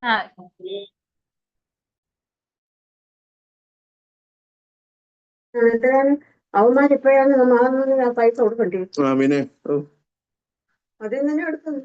ആ എത്രയാണ് അവന്മാരിപ്പോഴാണ് മാറുന്നത് പൈസ കൊടുക്കണ്ടേ? പിന്നെ അതിൽ തന്നെ എടുക്കുന്നു.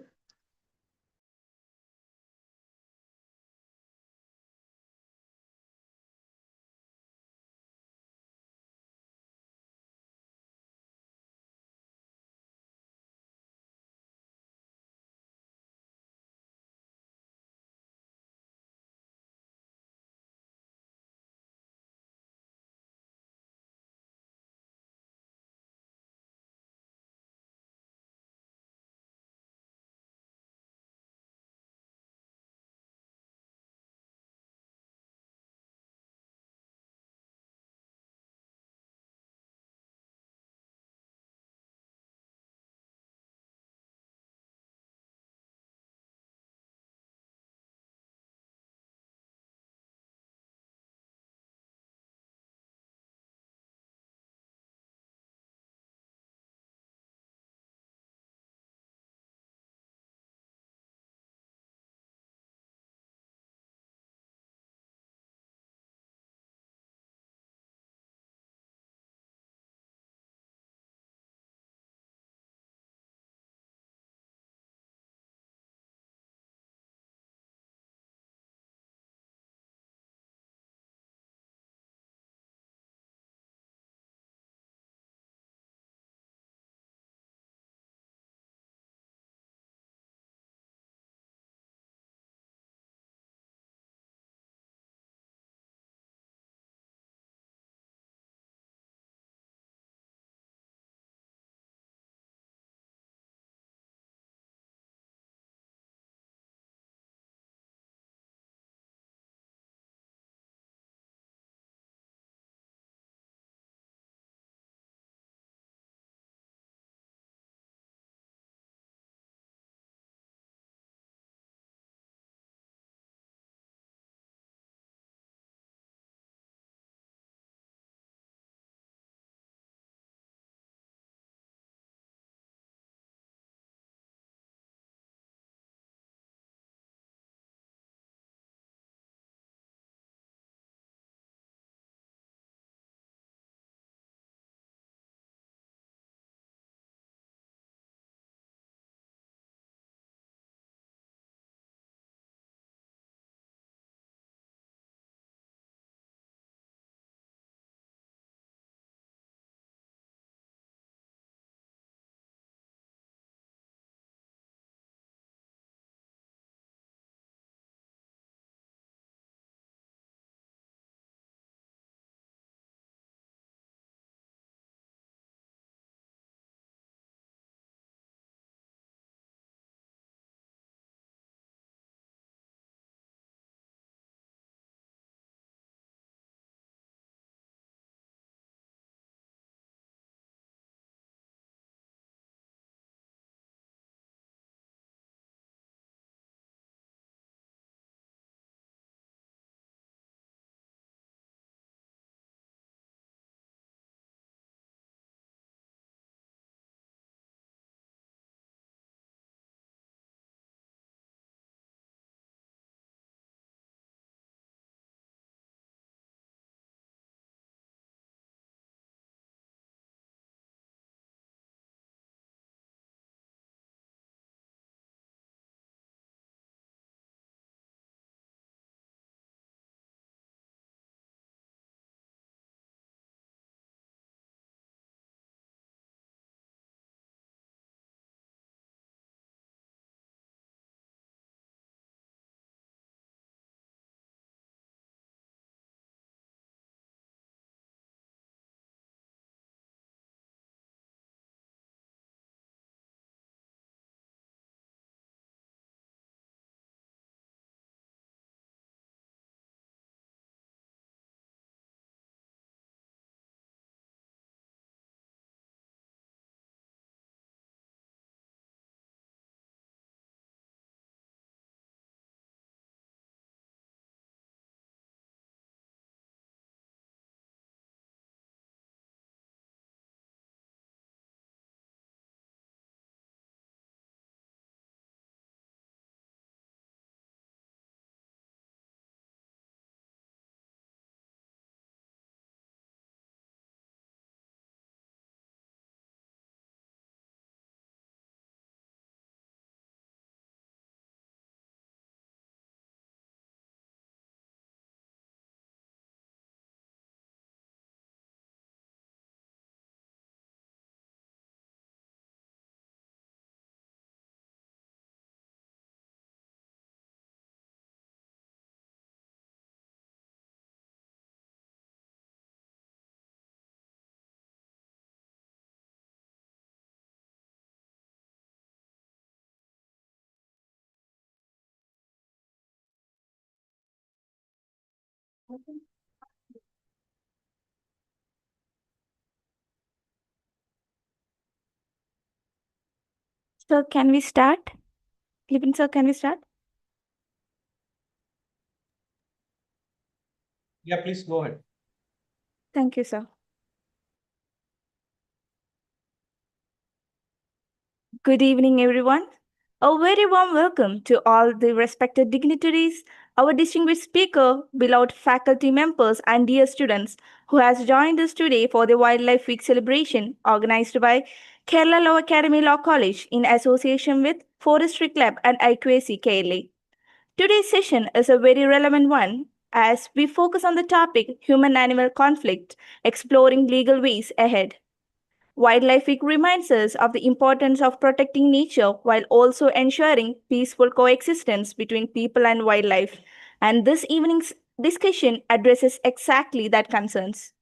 So can we start? Lipin sir, can we start? Yeah, please go ahead. Thank you, sir. Good evening, everyone. A very warm welcome to all the respected dignitaries, our distinguished speaker, beloved faculty members, and dear students who has joined us today for the Wildlife Week celebration organized by Kerala Law Academy Law College in association with Forestry Club and IQAC KLA. Today's session is a very relevant one as we focus on the topic human animal conflict, exploring legal ways ahead. Wildlife Week reminds us of the importance of protecting nature while also ensuring peaceful coexistence between people and wildlife. And this evening's discussion addresses exactly that concerns.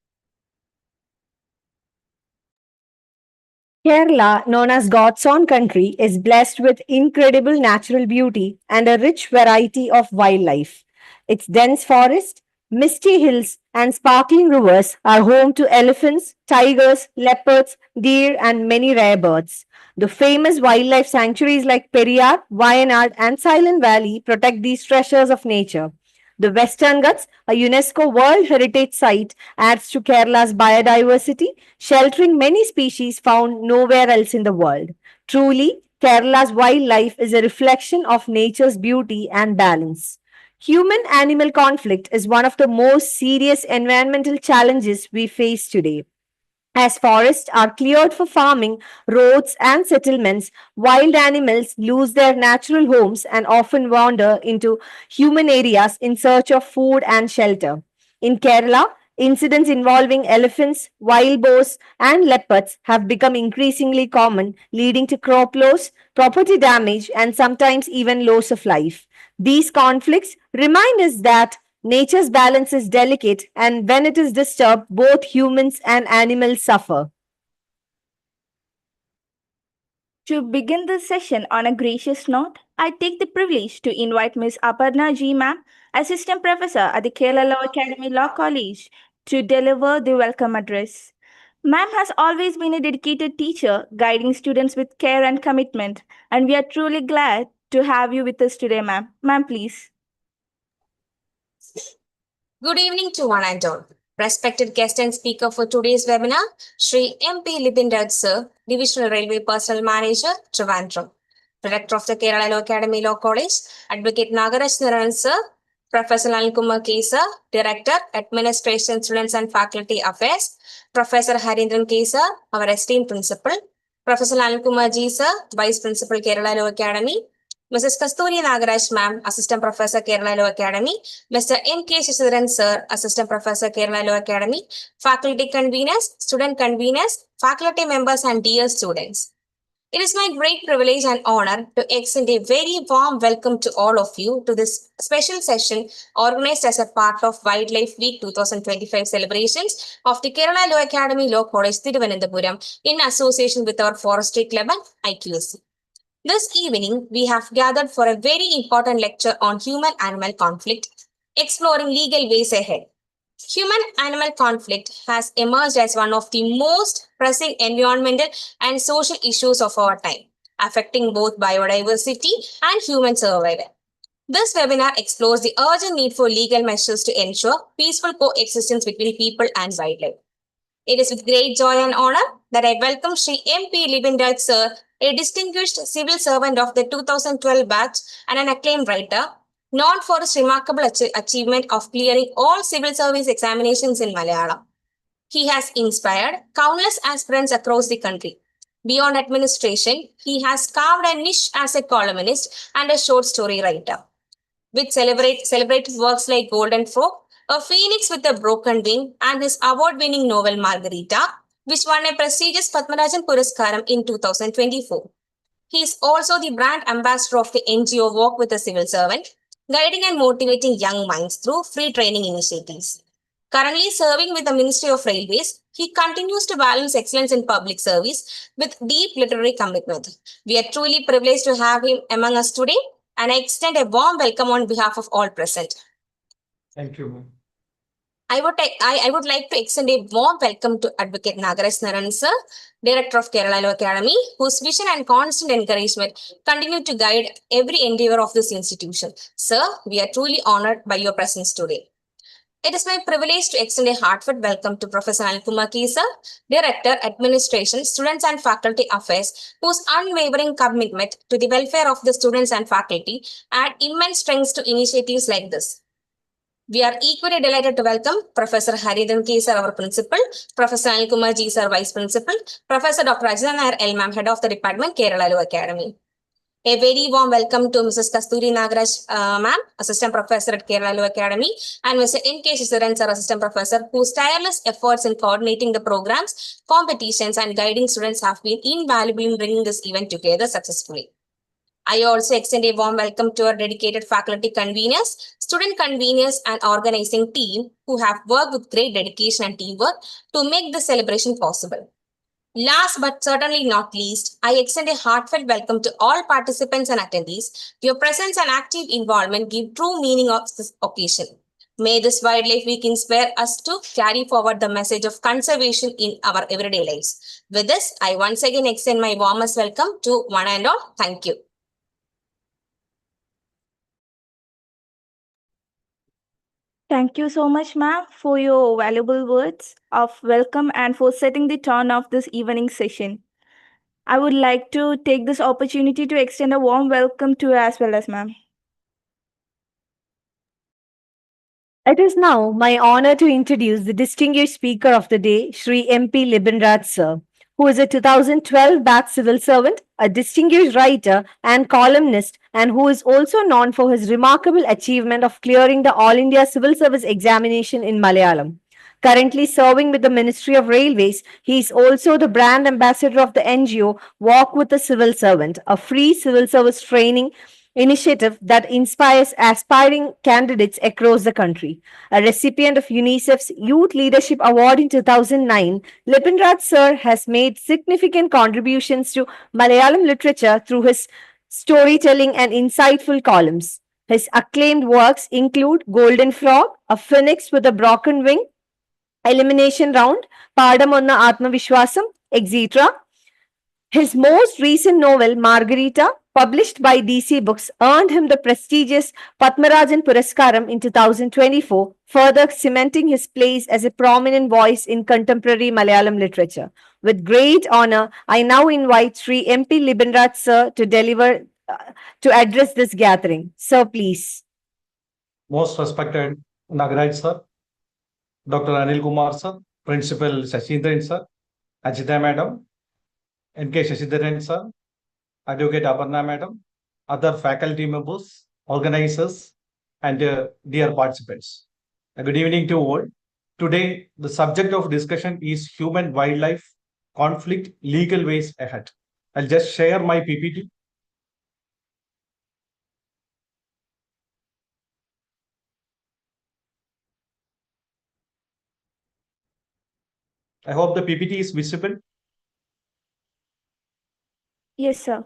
Kerala, known as God's own country, is blessed with incredible natural beauty and a rich variety of wildlife. Its dense forest, misty hills, and sparkling rivers are home to elephants, tigers, leopards, deer, and many rare birds. The famous wildlife sanctuaries like Periyar, Wayanad, and Silent Valley protect these treasures of nature. The Western Ghats, a UNESCO World Heritage Site, adds to Kerala's biodiversity, sheltering many species found nowhere else in the world. Truly, Kerala's wildlife is a reflection of nature's beauty and balance. Human animal conflict is one of the most serious environmental challenges we face today. As forests are cleared for farming, roads, and settlements, wild animals lose their natural homes and often wander into human areas in search of food and shelter. In Kerala, incidents involving elephants, wild boars, and leopards have become increasingly common, leading to crop loss, property damage, and sometimes even loss of life. These conflicts remind us that nature's balance is delicate, and when it is disturbed, both humans and animals suffer. To begin this session on a gracious note, I take the privilege to invite Ms. Aparna G. Ma'am, Assistant Professor at the Kerala Law Academy Law College, to deliver the welcome address. Ma'am has always been a dedicated teacher, guiding students with care and commitment, and we are truly glad to have you with us today, ma'am. Ma'am, please. Good evening to one and all. Respected guest and speaker for today's webinar, Shri MP Lipin Raj Sir, Divisional Railway Personnel Manager, Trivandrum. Director of the Kerala Law Academy Law College, Advocate Nagaraj Narayan Sir, Professor Anilkumar K. Sir, Director, Administration, Students and Faculty Affairs, Professor Harindran K. Sir, our esteemed Principal, Professor Anilkumar G. Sir, Vice Principal Kerala Law Academy, Mrs. Kasturi Nagaraj Ma'am, Assistant Professor Kerala Law Academy, Mr. M.K. Shishidharan Sir, Assistant Professor Kerala Law Academy, faculty conveners, student conveners, faculty members and dear students. It is my great privilege and honor to extend a very warm welcome to all of you to this special session organized as a part of Wildlife Week 2025 celebrations of the Kerala Law Academy Law College Thiruvananthapuram in association with our Forestry Club and IQC. This evening, we have gathered for a very important lecture on human-animal conflict, exploring legal ways ahead. Human-animal conflict has emerged as one of the most pressing environmental and social issues of our time, affecting both biodiversity and human survival. This webinar explores the urgent need for legal measures to ensure peaceful coexistence between people and wildlife. It is with great joy and honor that I welcome Sri M.P. Libinraj Sir, a distinguished civil servant of the 2012 batch and an acclaimed writer, known for his remarkable achievement of clearing all civil service examinations in Malayalam. He has inspired countless aspirants across the country. Beyond administration, he has carved a niche as a columnist and a short story writer. With celebrated works like Golden Frog, A Phoenix with a Broken Wing, and his award-winning novel Margarita, which won a prestigious Padmarajan Puraskaram in 2024. He is also the brand ambassador of the NGO Walk with a Civil Servant, guiding and motivating young minds through free training initiatives. Currently serving with the Ministry of Railways, he continues to balance excellence in public service with deep literary commitment. We are truly privileged to have him among us today, and I extend a warm welcome on behalf of all present. Thank you, ma'am. I would like to extend a warm welcome to Advocate Nagaraj Naran sir, Director of Kerala Law Academy, whose vision and constant encouragement continue to guide every endeavor of this institution. Sir, we are truly honored by your presence today. It is my privilege to extend a heartfelt welcome to Professor Anil Kumar Kisa, Director, Administration, Students and Faculty Affairs, whose unwavering commitment to the welfare of the students and faculty add immense strength to initiatives like this. We are equally delighted to welcome Professor Haridhan K. Sir, our Principal, Professor Anil Kumar G. Sir, Vice Principal, Professor Dr. Ajay Nair L. Ma'am, Head of the Department, Kerala Law Academy. A very warm welcome to Mrs. Kasturi Nagaraj Ma'am, Assistant Professor at Kerala Law Academy, and Mr. N.K. Shisaran Sir, Assistant Professor, whose tireless efforts in coordinating the programs, competitions, and guiding students have been invaluable in bringing this event together successfully. I also extend a warm welcome to our dedicated faculty conveners, student conveners, and organizing team who have worked with great dedication and teamwork to make this celebration possible. Last but certainly not least, I extend a heartfelt welcome to all participants and attendees. Your presence and active involvement give true meaning of this occasion. May this Wildlife Week inspire us to carry forward the message of conservation in our everyday lives. With this, I once again extend my warmest welcome to one and all. Thank you. Thank you so much, ma'am, for your valuable words of welcome and for setting the tone of this evening session. I would like to take this opportunity to extend a warm welcome to you as well as ma'am. It is now my honor to introduce the distinguished speaker of the day, Shri MP Libinraj sir, who is a 2012 batch civil servant, a distinguished writer and columnist, and who is also known for his remarkable achievement of clearing the All India Civil Service examination in Malayalam. Currently serving with the Ministry of Railways, he is also the brand ambassador of the NGO Walk with the Civil Servant, a free civil service training initiative that inspires aspiring candidates across the country. A recipient of UNICEF's Youth Leadership Award in 2009, Lipinraj sir has made significant contributions to Malayalam literature through his storytelling and insightful columns. His acclaimed works include Golden Frog, A Phoenix with a Broken Wing, Elimination Round, Padam Onna Atmavishwasam, etc. His most recent novel, Margarita, published by DC Books, earned him the prestigious Padmarajan Puraskaram in 2024, further cementing his place as a prominent voice in contemporary Malayalam literature. With great honor, I now invite Sri MP Libinraj sir to address this gathering. Sir, please. Most respected Nagaraj sir, Dr. Anil Kumar sir, Principal Shashindran sir, Ajita madam, N.K. Shashidharan sir, Advocate Aparna madam, other faculty members, organizers, and dear participants. Good evening to all. Today, the subject of discussion is human-wildlife conflict legal ways ahead. I'll just share my PPT. I hope the PPT is visible. Yes, sir.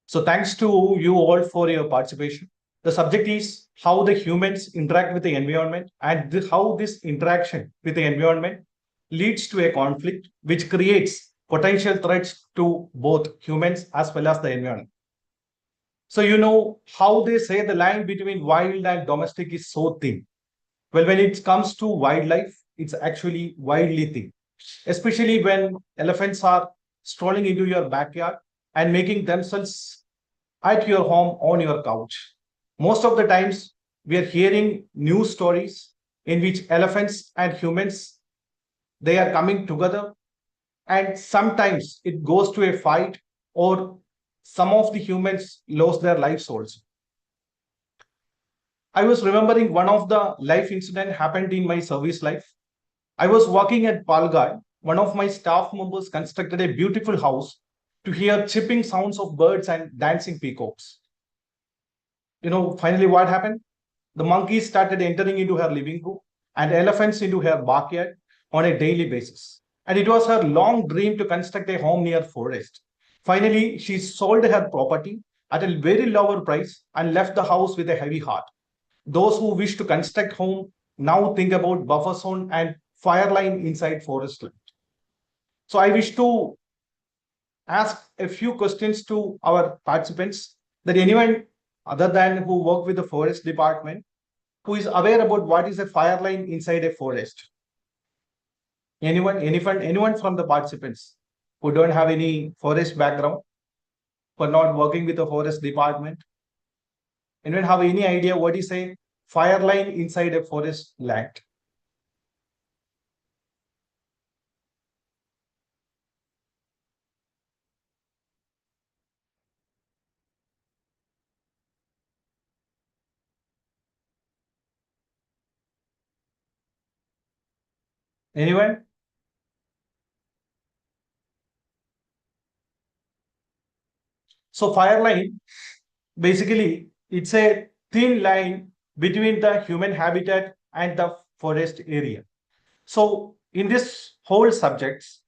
So thanks to you all for your participation. The subject is how the humans interact with the environment and how this interaction with the environment leads to a conflict which creates potential threats to both humans as well as the environment. So you know how they say the line between wild and domestic is so thin. Well, when it comes to wildlife, it's actually wildly thin, especially when elephants are strolling into your backyard and making themselves at your home on your couch. Most of the times, we are hearing news stories in which elephants and humans they are coming together, and sometimes it goes to a fight, or some of the humans lose their lives also. I was remembering one of the life incident happened in my service life. I was working at Palghar. One of my staff members constructed a beautiful house to hear chirping sounds of birds and dancing peacocks. You know, finally what happened? The monkeys started entering into her living room and elephants into her backyard, on a daily basis. And it was her long dream to construct a home near forest. Finally, she sold her property at a very lower price and left the house with a heavy heart. Those who wish to construct home now think about buffer zone and fire line inside forest land. So I wish to ask a few questions to our participants, that anyone other than who work with the forest department who is aware about what is a fire line inside a forest. Anyone from the participants who don't have any forest background, who are not working with the forest department? Anyone have any idea what is a fire line inside a forest land? Anyone? So fire line, basically, it's a thin line between the human habitat and the forest area. So in this whole subjects,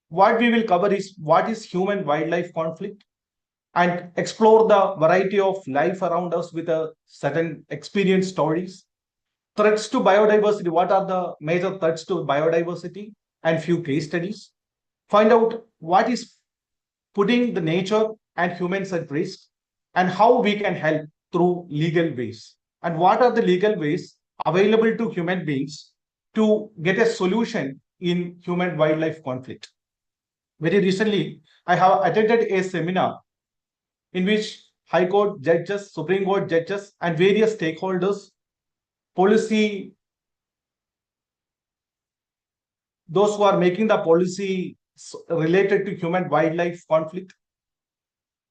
what we will cover is what is human wildlife conflict, and explore the variety of life around us with a certain experience stories. Threats to biodiversity, what are the major threats to biodiversity, and few case studies. Find out what is putting the nature and humans at risk, and how we can help through legal ways, and what are the legal ways available to human beings to get a solution in human wildlife conflict. Very recently, I have attended a seminar in which High Court judges, Supreme Court judges, and various stakeholders, policy, those who are making the policy related to human wildlife conflict,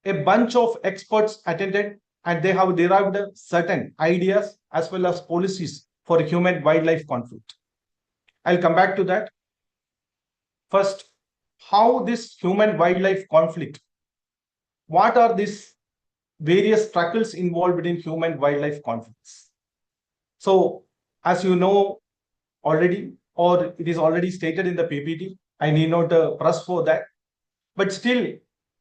a bunch of experts attended, and they have derived certain ideas as well as policies for human wildlife conflict. I'll come back to that. First, how this human wildlife conflict, what are these various struggles involved in human wildlife conflicts? So, as you know already, or it is already stated in the PPT, I need not press for that. But still,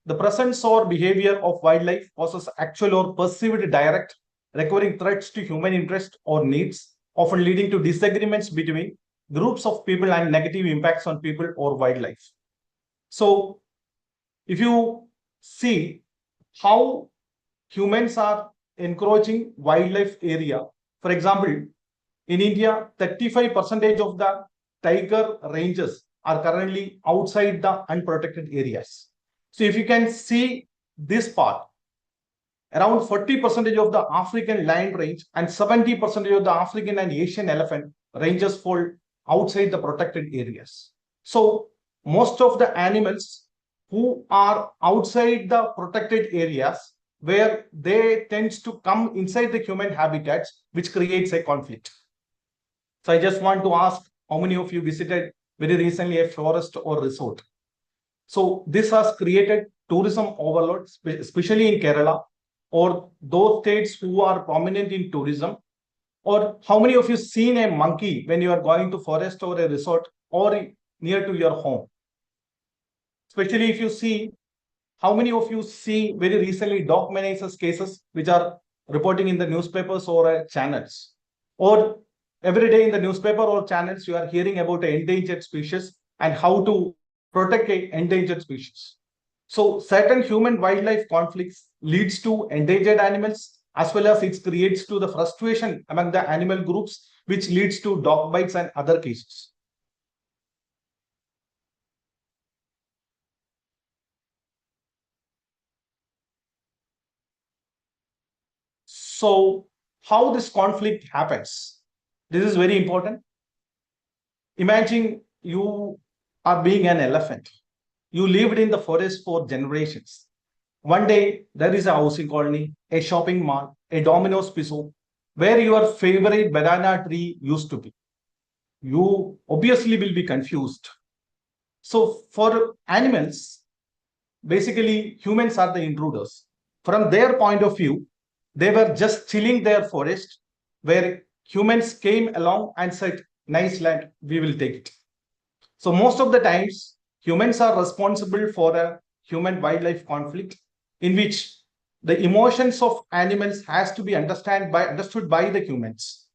the presence or behavior of wildlife poses actual or perceived direct recurring threats to human interest or needs, often leading to disagreements between groups of people and negative impacts on people or wildlife. So, if you see how humans are encroaching wildlife area, for example, in India, 35% of the tiger ranges are currently outside the unprotected areas. So if you can see this part, around 40% of the African lion range and 70% of the African and Asian elephant ranges fall outside the protected areas. So most of the animals who are outside the protected areas, where they tends to come inside the human habitats, which creates a conflict. So I just want to ask, how many of you visited very recently a forest or resort? So this has created tourism overload, especially in Kerala, or those states who are prominent in tourism. Or how many of you seen a monkey when you are going to forest or a resort or near to your home? Especially if you see, how many of you see very recently dog menaces cases which are reporting in the newspapers or channels? Or every day in the newspaper or channels, you are hearing about an endangered species and how to protect an endangered species. So certain human wildlife conflicts leads to endangered animals, as well as it creates to the frustration among the animal groups, which leads to dog bites and other cases. So how this conflict happens? This is very important. Imagine you are being an elephant. You lived in the forest for generations. One day, there is a housing colony, a shopping mall, a Domino's Pizza, where your favorite banana tree used to be. You obviously will be confused. So for animals, basically humans are the intruders. From their point of view, they were just chilling their forest where humans came along and said, nice land, we will take it. So most of the times, humans are responsible for a human-wildlife conflict in which the emotions of animals has to be understood by the humans.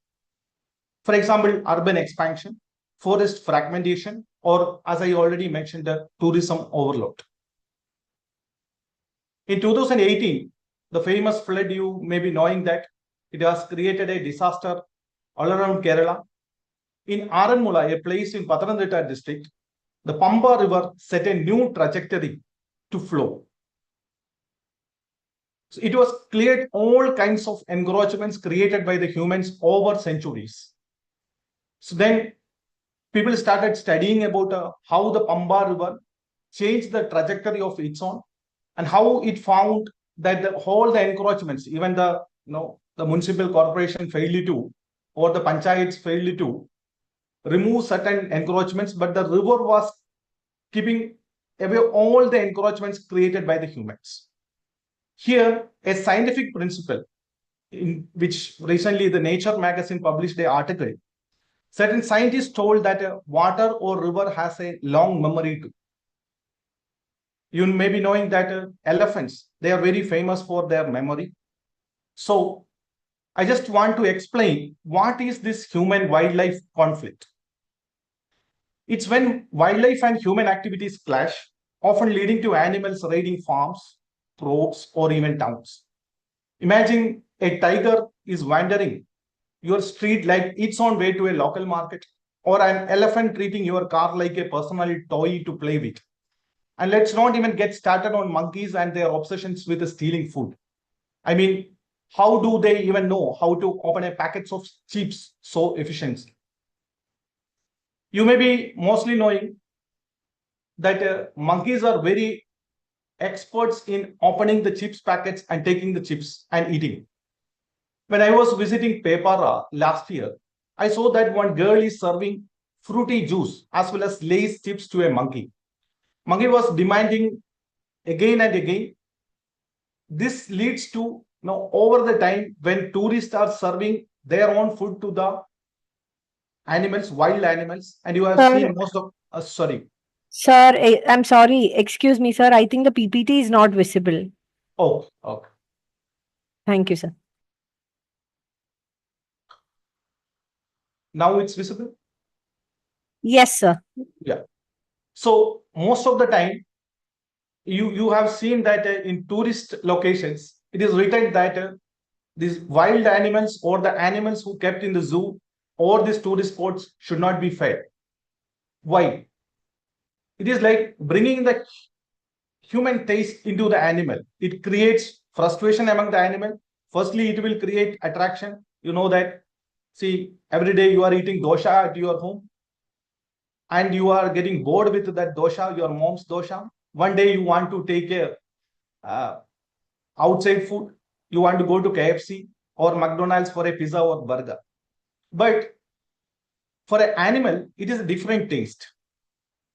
For example, urban expansion, forest fragmentation, or as I already mentioned, the tourism overload. In 2018, the famous flood, you may be knowing that it has created a disaster all around Kerala. In Aranmula, a place in Pathanamthitta district, the Pamba River set a new trajectory to flow. So it was cleared all kinds of encroachments created by the humans over centuries. So then people started studying about how the Pamba River changed the trajectory of its own and how it found that all the encroachments, even the municipal corporation failed to, or the panchayats failed to remove certain encroachments, but the river was keeping away all the encroachments created by the humans. Here, a scientific principle in which recently the Nature magazine published an article, certain scientists told that water or river has a long memory too. You may be knowing that elephants, they are very famous for their memory. So I just want to explain what is this human-wildlife conflict. It's when wildlife and human activities clash, often leading to animals raiding farms, crops, or even towns. Imagine a tiger is wandering your street like its on way to a local market, or an elephant treating your car like a personal toy to play with. And let's not even get started on monkeys and their obsessions with stealing food. I mean, how do they even know how to open a packet of chips so efficiently? You may be mostly knowing that monkeys are very experts in opening the chips packets and taking the chips and eating. When I was visiting Pepara last year, I saw that one girl is serving fruity juice as well as Lay's chips to a monkey. Monkey was demanding again and again. This leads to over the time when tourists are serving their own food to the animals, wild animals, and you have seen most of sorry. Sir, I'm sorry. Excuse me, sir. I think the PPT is not visible. Oh, okay. Thank you, sir. Now it's visible? Yes, sir. Yeah. So most of the time, you have seen that in tourist locations, it is written that these wild animals or the animals who kept in the zoo or these tourist spots should not be fed. Why? It is like bringing the human taste into the animal. It creates frustration among the animal. Firstly, it will create attraction. You know that, see, every day you are eating dosha at your home and you are getting bored with that dosha, your mom's dosha. One day you want to take a outside food. You want to go to KFC or McDonald's for a pizza or burger. But for an animal, it is a different taste.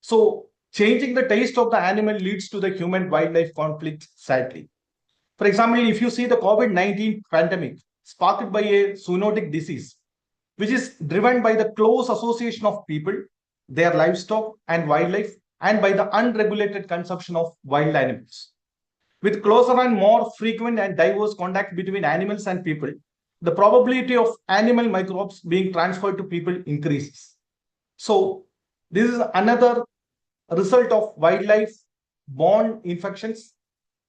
So changing the taste of the animal leads to the human-wildlife conflict, sadly. For example, if you see the COVID-19 pandemic sparked by a zoonotic disease, which is driven by the close association of people, their livestock and wildlife, and by the unregulated consumption of wild animals. With closer and more frequent and diverse contact between animals and people, the probability of animal microbes being transferred to people increases. So this is another result of wildlife-borne infections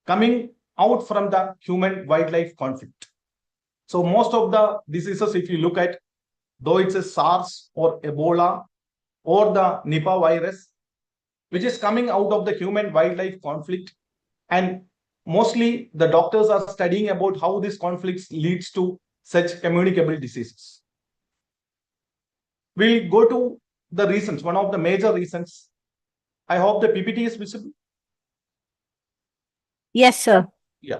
coming out from the human-wildlife conflict. So most of the diseases, if you look at, though it's a SARS or Ebola or the Nipah virus, which is coming out of the human-wildlife conflict, and mostly the doctors are studying about how this conflict leads to such communicable diseases. We'll go to the reasons, one of the major reasons. I hope the PPT is visible. Yes, sir. Yeah.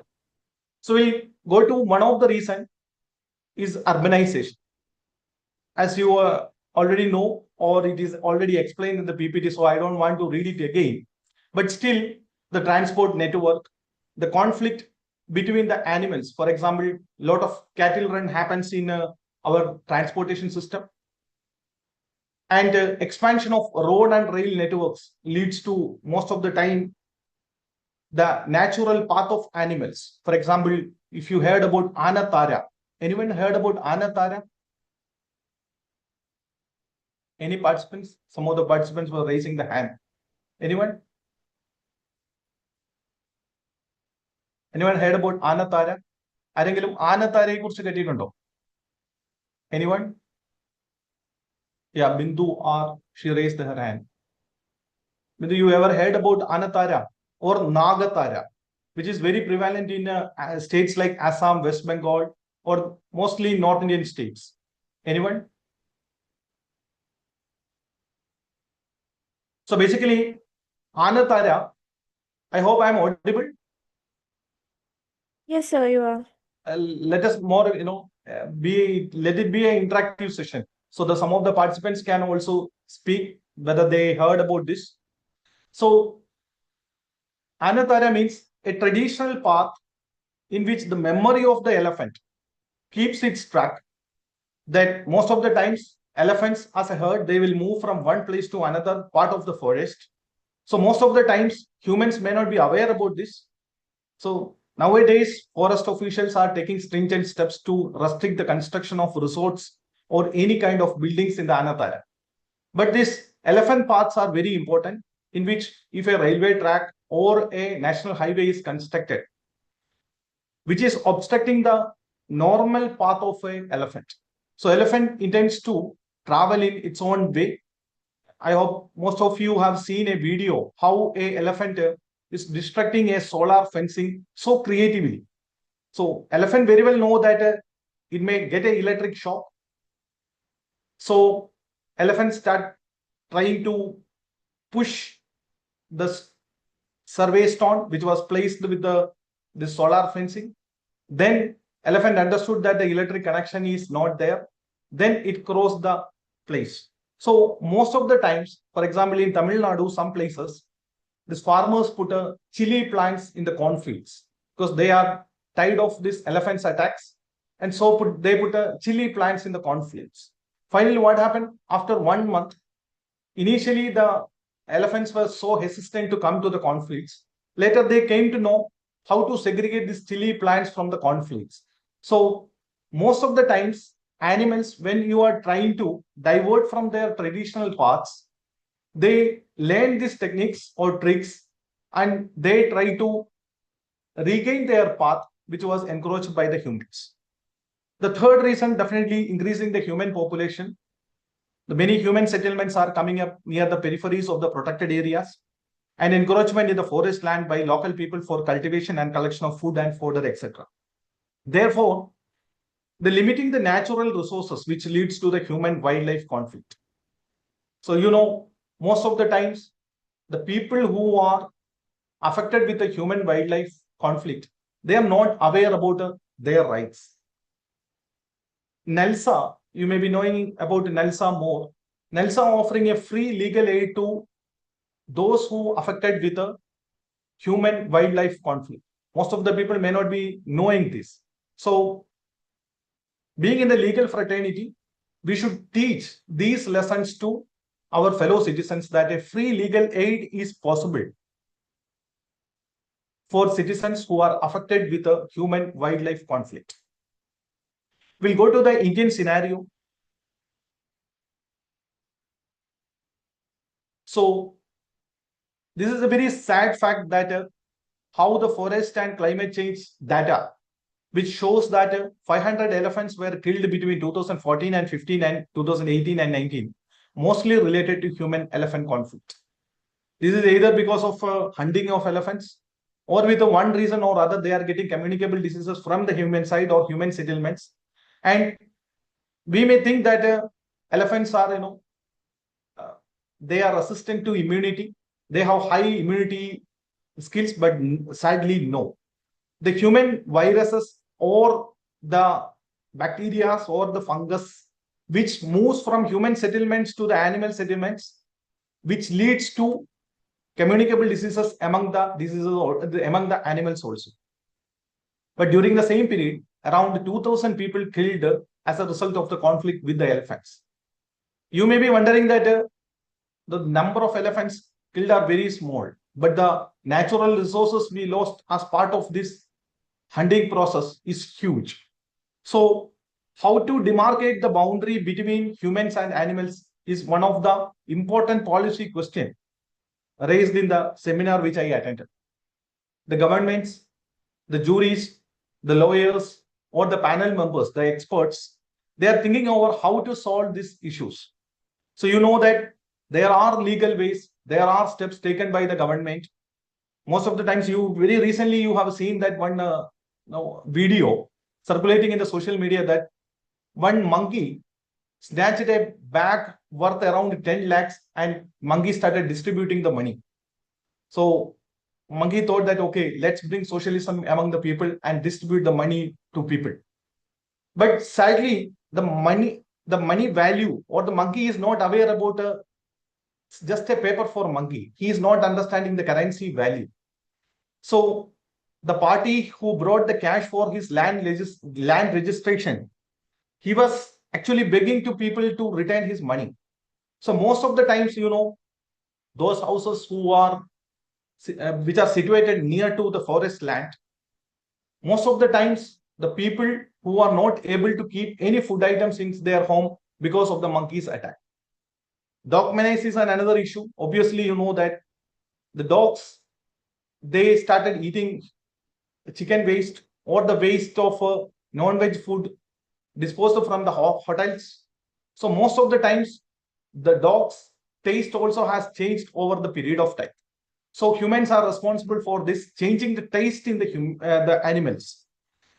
So we'll go to one of the reasons is urbanization. As you already know, or it is already explained in the PPT, so I don't want to read it again. But still, the transport network, the conflict between the animals. For example, a lot of cattle run happens in our transportation system. And expansion of road and rail networks leads to most of the time the natural path of animals. For example, if you heard about Anatara, anyone heard about Anatara? Any participants? Some of the participants were raising the hand. Anyone? Anyone heard about Anatara? ആരെങ്കിലും ആനത്താരയെ കുറിച്ച് കേട്ടിട്ടുണ്ടോ? Anyone? Yeah, Bindu or she raised her hand. Bindu, you ever heard about Anatara or Nagatara, which is very prevalent in states like Assam, West Bengal, or mostly North Indian states? Anyone? So basically, Anatara, I hope I am audible. Yes, sir, you are. Let us more, let it be an interactive session. So some of the participants can also speak whether they heard about this. So Anatara means a traditional path in which the memory of the elephant keeps its track, that most of the times elephants as a herd, they will move from one place to another part of the forest. So most of the times humans may not be aware about this. So nowadays forest officials are taking stringent steps to restrict the construction of resorts or any kind of buildings in the Anatara. But these elephant paths are very important, in which if a railway track or a national highway is constructed, which is obstructing the normal path of an elephant. So elephant intends to travel in its own way. I hope most of you have seen a video how a elephant is destructing a solar fencing so creatively. So elephant very well know that it may get an electric shock. So elephants start trying to push the survey stone which was placed with the solar fencing. Then elephant understood that the electric connection is not there. Then it crossed the place. So most of the times, for example, in Tamil Nadu, some places, these farmers put chili plants in the cornfields because they are tired of this elephant's attacks, and so they put chili plants in the cornfields. Finally, what happened? After 1 month, initially the elephants were so hesitant to come to the cornfields. Later, they came to know how to segregate these chili plants from the cornfields. So most of the times, animals, when you are trying to divert from their traditional paths, they learn these techniques or tricks and they try to regain their path which was encroached by the humans. The third reason, definitely increasing the human population. The many human settlements are coming up near the peripheries of the protected areas, and encroachment in the forest land by local people for cultivation and collection of food and fodder, etc. Therefore, the limiting the natural resources, which leads to the human-wildlife conflict. So, most of the times, the people who are affected with the human-wildlife conflict, they are not aware about their rights. NELSA, you may be knowing about NELSA more. NELSA offering a free legal aid to those who are affected with a human-wildlife conflict. Most of the people may not be knowing this. So, being in the legal fraternity, we should teach these lessons to our fellow citizens that a free legal aid is possible for citizens who are affected with a human-wildlife conflict. We'll go to the Indian scenario. So, this is a very sad fact that how the forest and climate change data, which shows that 500 elephants were killed between 2014 and 15 and 2018 and 19, mostly related to human-elephant conflict. This is either because of hunting of elephants, or with one reason or other, they are getting communicable diseases from the human side or human settlements. And we may think that elephants are, they are resistant to immunity. They have high immunity skills, but sadly, no. The human viruses or the bacteria or the fungus which moves from human settlements to the animal settlements, which leads to communicable diseases among the animals also. But during the same period, around 2,000 people killed as a result of the conflict with the elephants. You may be wondering that the number of elephants killed are very small, but the natural resources we lost as part of this hunting process is huge. So, how to demarcate the boundary between humans and animals is one of the important policy questions raised in the seminar which I attended. The governments, the juries, the lawyers, or the panel members, the experts, they are thinking over how to solve these issues. So you know that there are legal ways, there are steps taken by the government. Most of the times, very recently you have seen that one video circulating in the social media that one monkey snatched a bag worth around 10 lakhs and monkey started distributing the money. So monkey thought that, okay, let's bring socialism among the people and distribute the money to people. But sadly, the money value, or the monkey is not aware about just a paper for monkey. He is not understanding the currency value. So the party who brought the cash for his land registration, he was actually begging to people to return his money. So most of the times, those houses which are situated near to the forest land, most of the times the people who are not able to keep any food items in their home because of the monkeys attack. Dog menace is another issue. Obviously, you know that the dogs, they started eating chicken waste or the waste of non-veg food disposed from the hotels. So most of the times, the dog's taste also has changed over the period of time. So humans are responsible for this, changing the taste in the animals.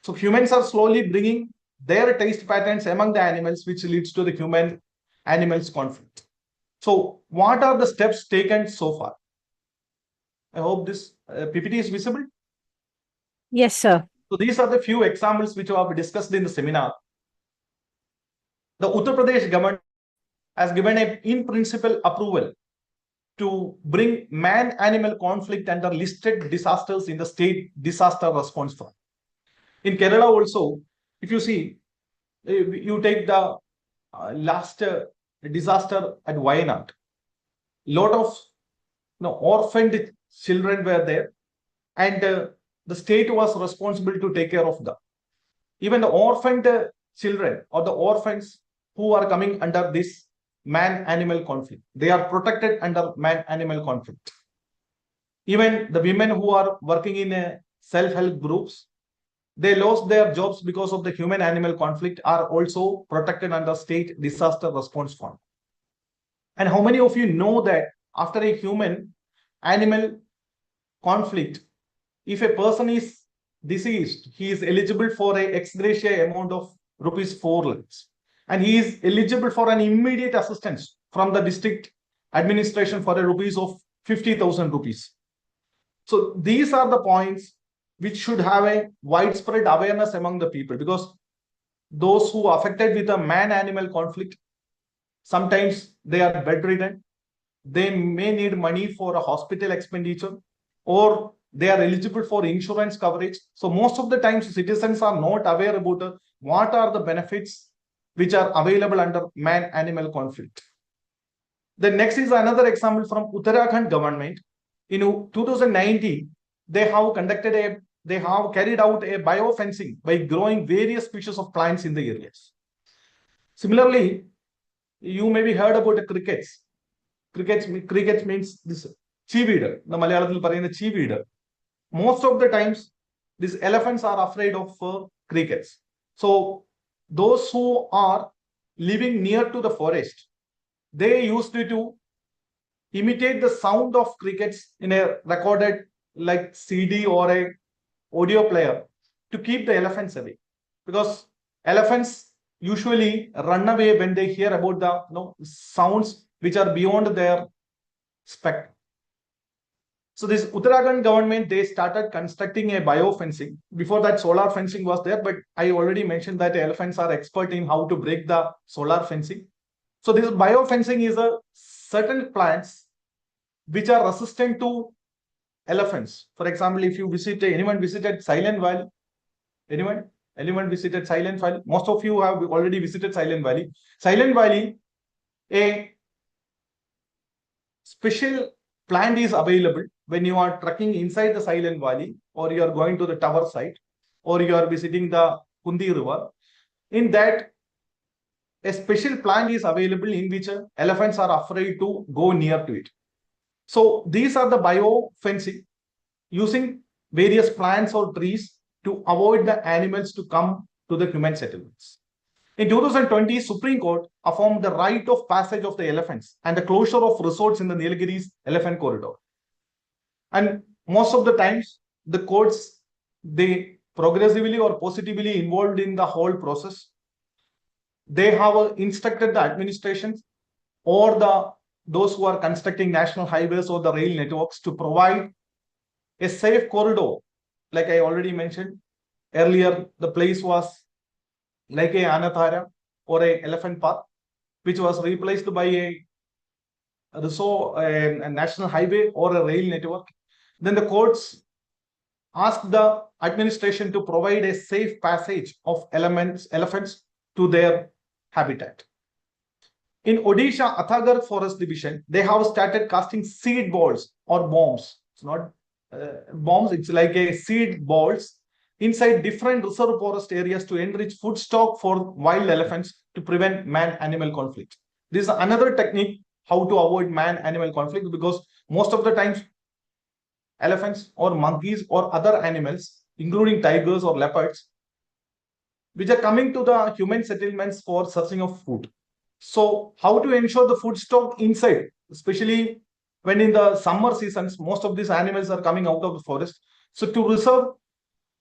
So humans are slowly bringing their taste patterns among the animals, which leads to the human-animals conflict. So what are the steps taken so far? I hope this PPT is visible. Yes, sir. So these are the few examples which we have discussed in the seminar. The Uttar Pradesh government has given an in-principle approval to bring man-animal conflict under listed disasters in the state disaster response fund. In Kerala also, if you see, you take the last disaster at Wayanad, lot of orphaned children were there, and the state was responsible to take care of them. Even the orphaned children or the orphans who are coming under this man-animal conflict, they are protected under man-animal conflict. Even the women who are working in self-help groups, they lost their jobs because of the human-animal conflict, are also protected under state disaster response fund. And how many of you know that after a human-animal conflict, if a person is deceased, he is eligible for a ex gratia amount of rupees 4 lakhs. And he is eligible for an immediate assistance from the district administration for a rupees of 50,000 rupees. So these are the points which should have a widespread awareness among the people, because those who are affected with a man-animal conflict, sometimes they are bedridden, they may need money for a hospital expenditure, or they are eligible for insurance coverage. So most of the times citizens are not aware about what are the benefits which are available under man-animal conflict. The next is another example from Uttarakhand government. In 2019, they have carried out a biofencing by growing various species of plants in the areas. Similarly, you may be heard about the crickets. Crickets means this cheeweeder. The Malayalam parayna cheeweeder. Most of the times, these elephants are afraid of crickets. So those who are living near to the forest, they used to imitate the sound of crickets in a recorded like CD or a audio player to keep the elephants away, because elephants usually run away when they hear about the sounds which are beyond their spectrum. So this Uttarakhand government, they started constructing a biofencing. Before that, solar fencing was there, but I already mentioned that elephants are expert in how to break the solar fencing. So this biofencing is a certain plants which are resistant to elephants. For example, if you anyone visited Silent Valley? Anyone? Anyone visited Silent Valley? Most of you have already visited Silent Valley. Silent Valley, a special plant is available when you are trekking inside the Silent Valley, or you are going to the tower site, or you are visiting the Kundi River. In that, a special plant is available in which elephants are afraid to go near to it. So these are the biofencing, using various plants or trees to avoid the animals to come to the human settlements. In 2020, Supreme Court affirmed the right of passage of the elephants and the closure of resorts in the Nilgiris elephant corridor. And most of the times, the courts, they progressively or positively involved in the whole process. They have instructed the administrations or those who are constructing national highways or the rail networks to provide a safe corridor. Like I already mentioned earlier, the place was like a Anathara or a elephant path, which was replaced by a national highway or a rail network. Then the courts asked the administration to provide a safe passage of elephants to their habitat. In Odisha, Athagar Forest Division, they have started casting seed balls or bombs. It's not bombs, it's like a seed balls inside different reserve forest areas to enrich food stock for wild elephants to prevent man-animal conflict. This is another technique how to avoid man-animal conflict, because most of the times elephants or monkeys or other animals, including tigers or leopards, which are coming to the human settlements for searching of food. So how to ensure the food stock inside, especially when in the summer seasons, most of these animals are coming out of the forest. So to reserve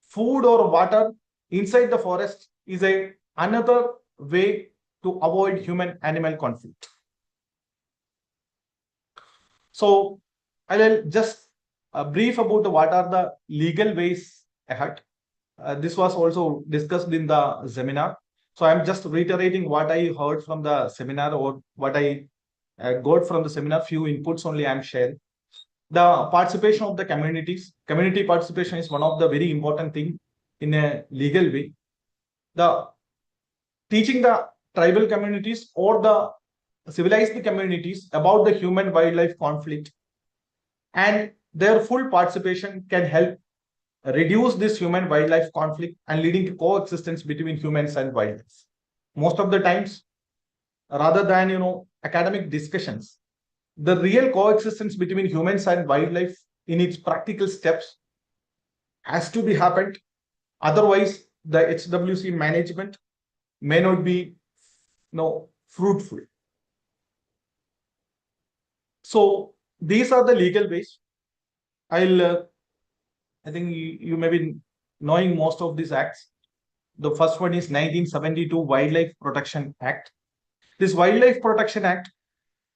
food or water inside the forest is another way to avoid human-animal conflict. So I'll just brief about what are the legal ways ahead. This was also discussed in the seminar. So I'm just reiterating what I heard from the seminar or what I got from the seminar. Few inputs only I'm sharing. The participation of the communities. Community participation is one of the very important thing in a legal way. The teaching the tribal communities or the civilized communities about the human-wildlife conflict, and their full participation can help reduce this human-wildlife conflict and leading to coexistence between humans and wildlife. Most of the times, rather than academic discussions, the real coexistence between humans and wildlife in its practical steps has to be happened. Otherwise, the HWC management may not be fruitful. So these are the legal ways. I think you may be knowing most of these acts. The first one is 1972 Wildlife Protection Act. This Wildlife Protection Act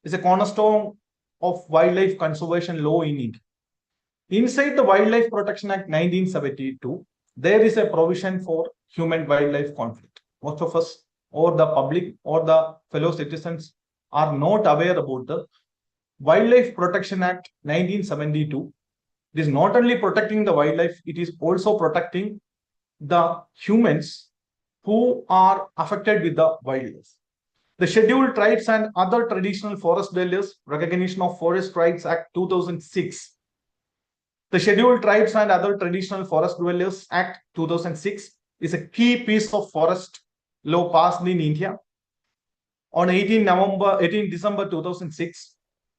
is a cornerstone of wildlife conservation law in India. Inside the Wildlife Protection Act 1972, there is a provision for human-wildlife conflict. Most of us or the public or the fellow citizens are not aware about the Wildlife Protection Act 1972. It is not only protecting the wildlife, it is also protecting the humans who are affected with the wildlife. The Scheduled Tribes and Other Traditional Forest Dwellers Recognition of Forest Rights Act 2006. The Scheduled Tribes and Other Traditional Forest Dwellers Act 2006 is a key piece of forest law passed in India on 18 December 2006.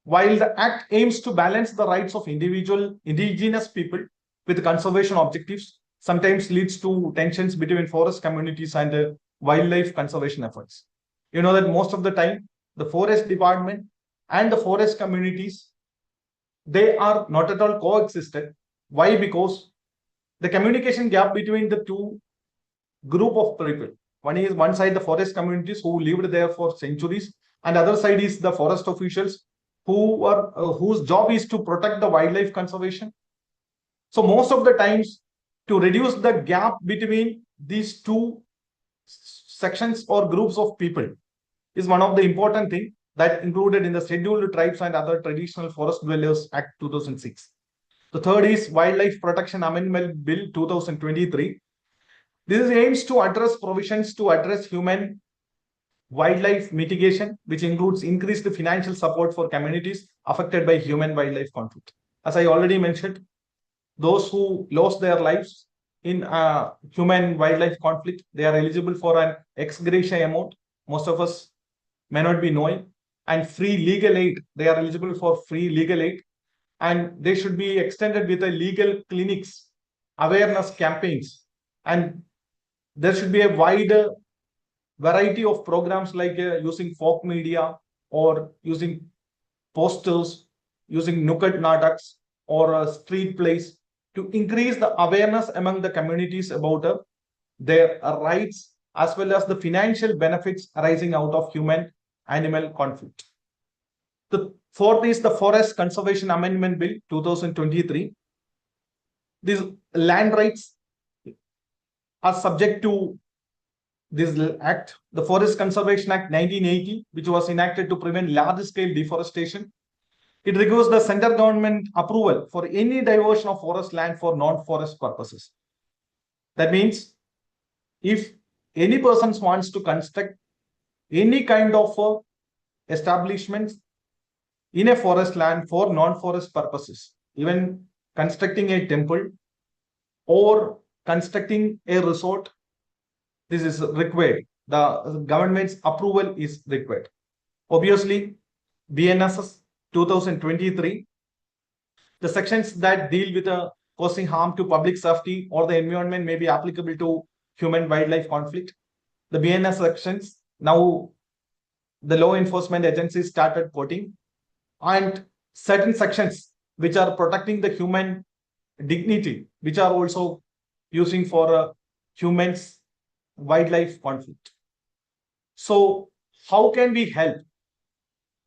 While the Act aims to balance the rights of indigenous people with conservation objectives, sometimes leads to tensions between forest communities and wildlife conservation efforts. You know that most of the time, the forest department and the forest communities, they are not at all coexisted. Why? Because the communication gap between the two group of people. One side the forest communities who lived there for centuries, and other side is the forest officials whose job is to protect the wildlife conservation. So most of the times, to reduce the gap between these two sections or groups of people is one of the important things that included in the Scheduled Tribes and Other Traditional Forest Dwellers Act 2006. The third is Wildlife Protection Amendment Bill 2023. This aims to address provisions to address human wildlife mitigation, which includes increased financial support for communities affected by human wildlife conflict. As I already mentioned, those who lost their lives in human wildlife conflict, they are eligible for an ex gratia amount. Most of us may not be knowing. And free legal aid, they are eligible for free legal aid. And they should be extended with a legal clinics, awareness campaigns. And there should be a wider variety of programs like using folk media or using posters, using Nukkad Nataks or street plays to increase the awareness among the communities about their rights as well as the financial benefits arising out of human-animal conflict. The fourth is the Forest Conservation Amendment Bill 2023. These land rights are subject to this act, the Forest Conservation Act 1980, which was enacted to prevent large-scale deforestation. It requires the central government approval for any diversion of forest land for non-forest purposes. That means if any person wants to construct any kind of establishments in a forest land for non-forest purposes, even constructing a temple or constructing a resort, this is required. The government's approval is required. Obviously, BNSS 2023, the sections that deal with causing harm to public safety or the environment may be applicable to human wildlife conflict. The BNS sections, now the law enforcement agencies started quoting, and certain sections which are protecting the human dignity, which are also using for humans wildlife conflict. So how can we help?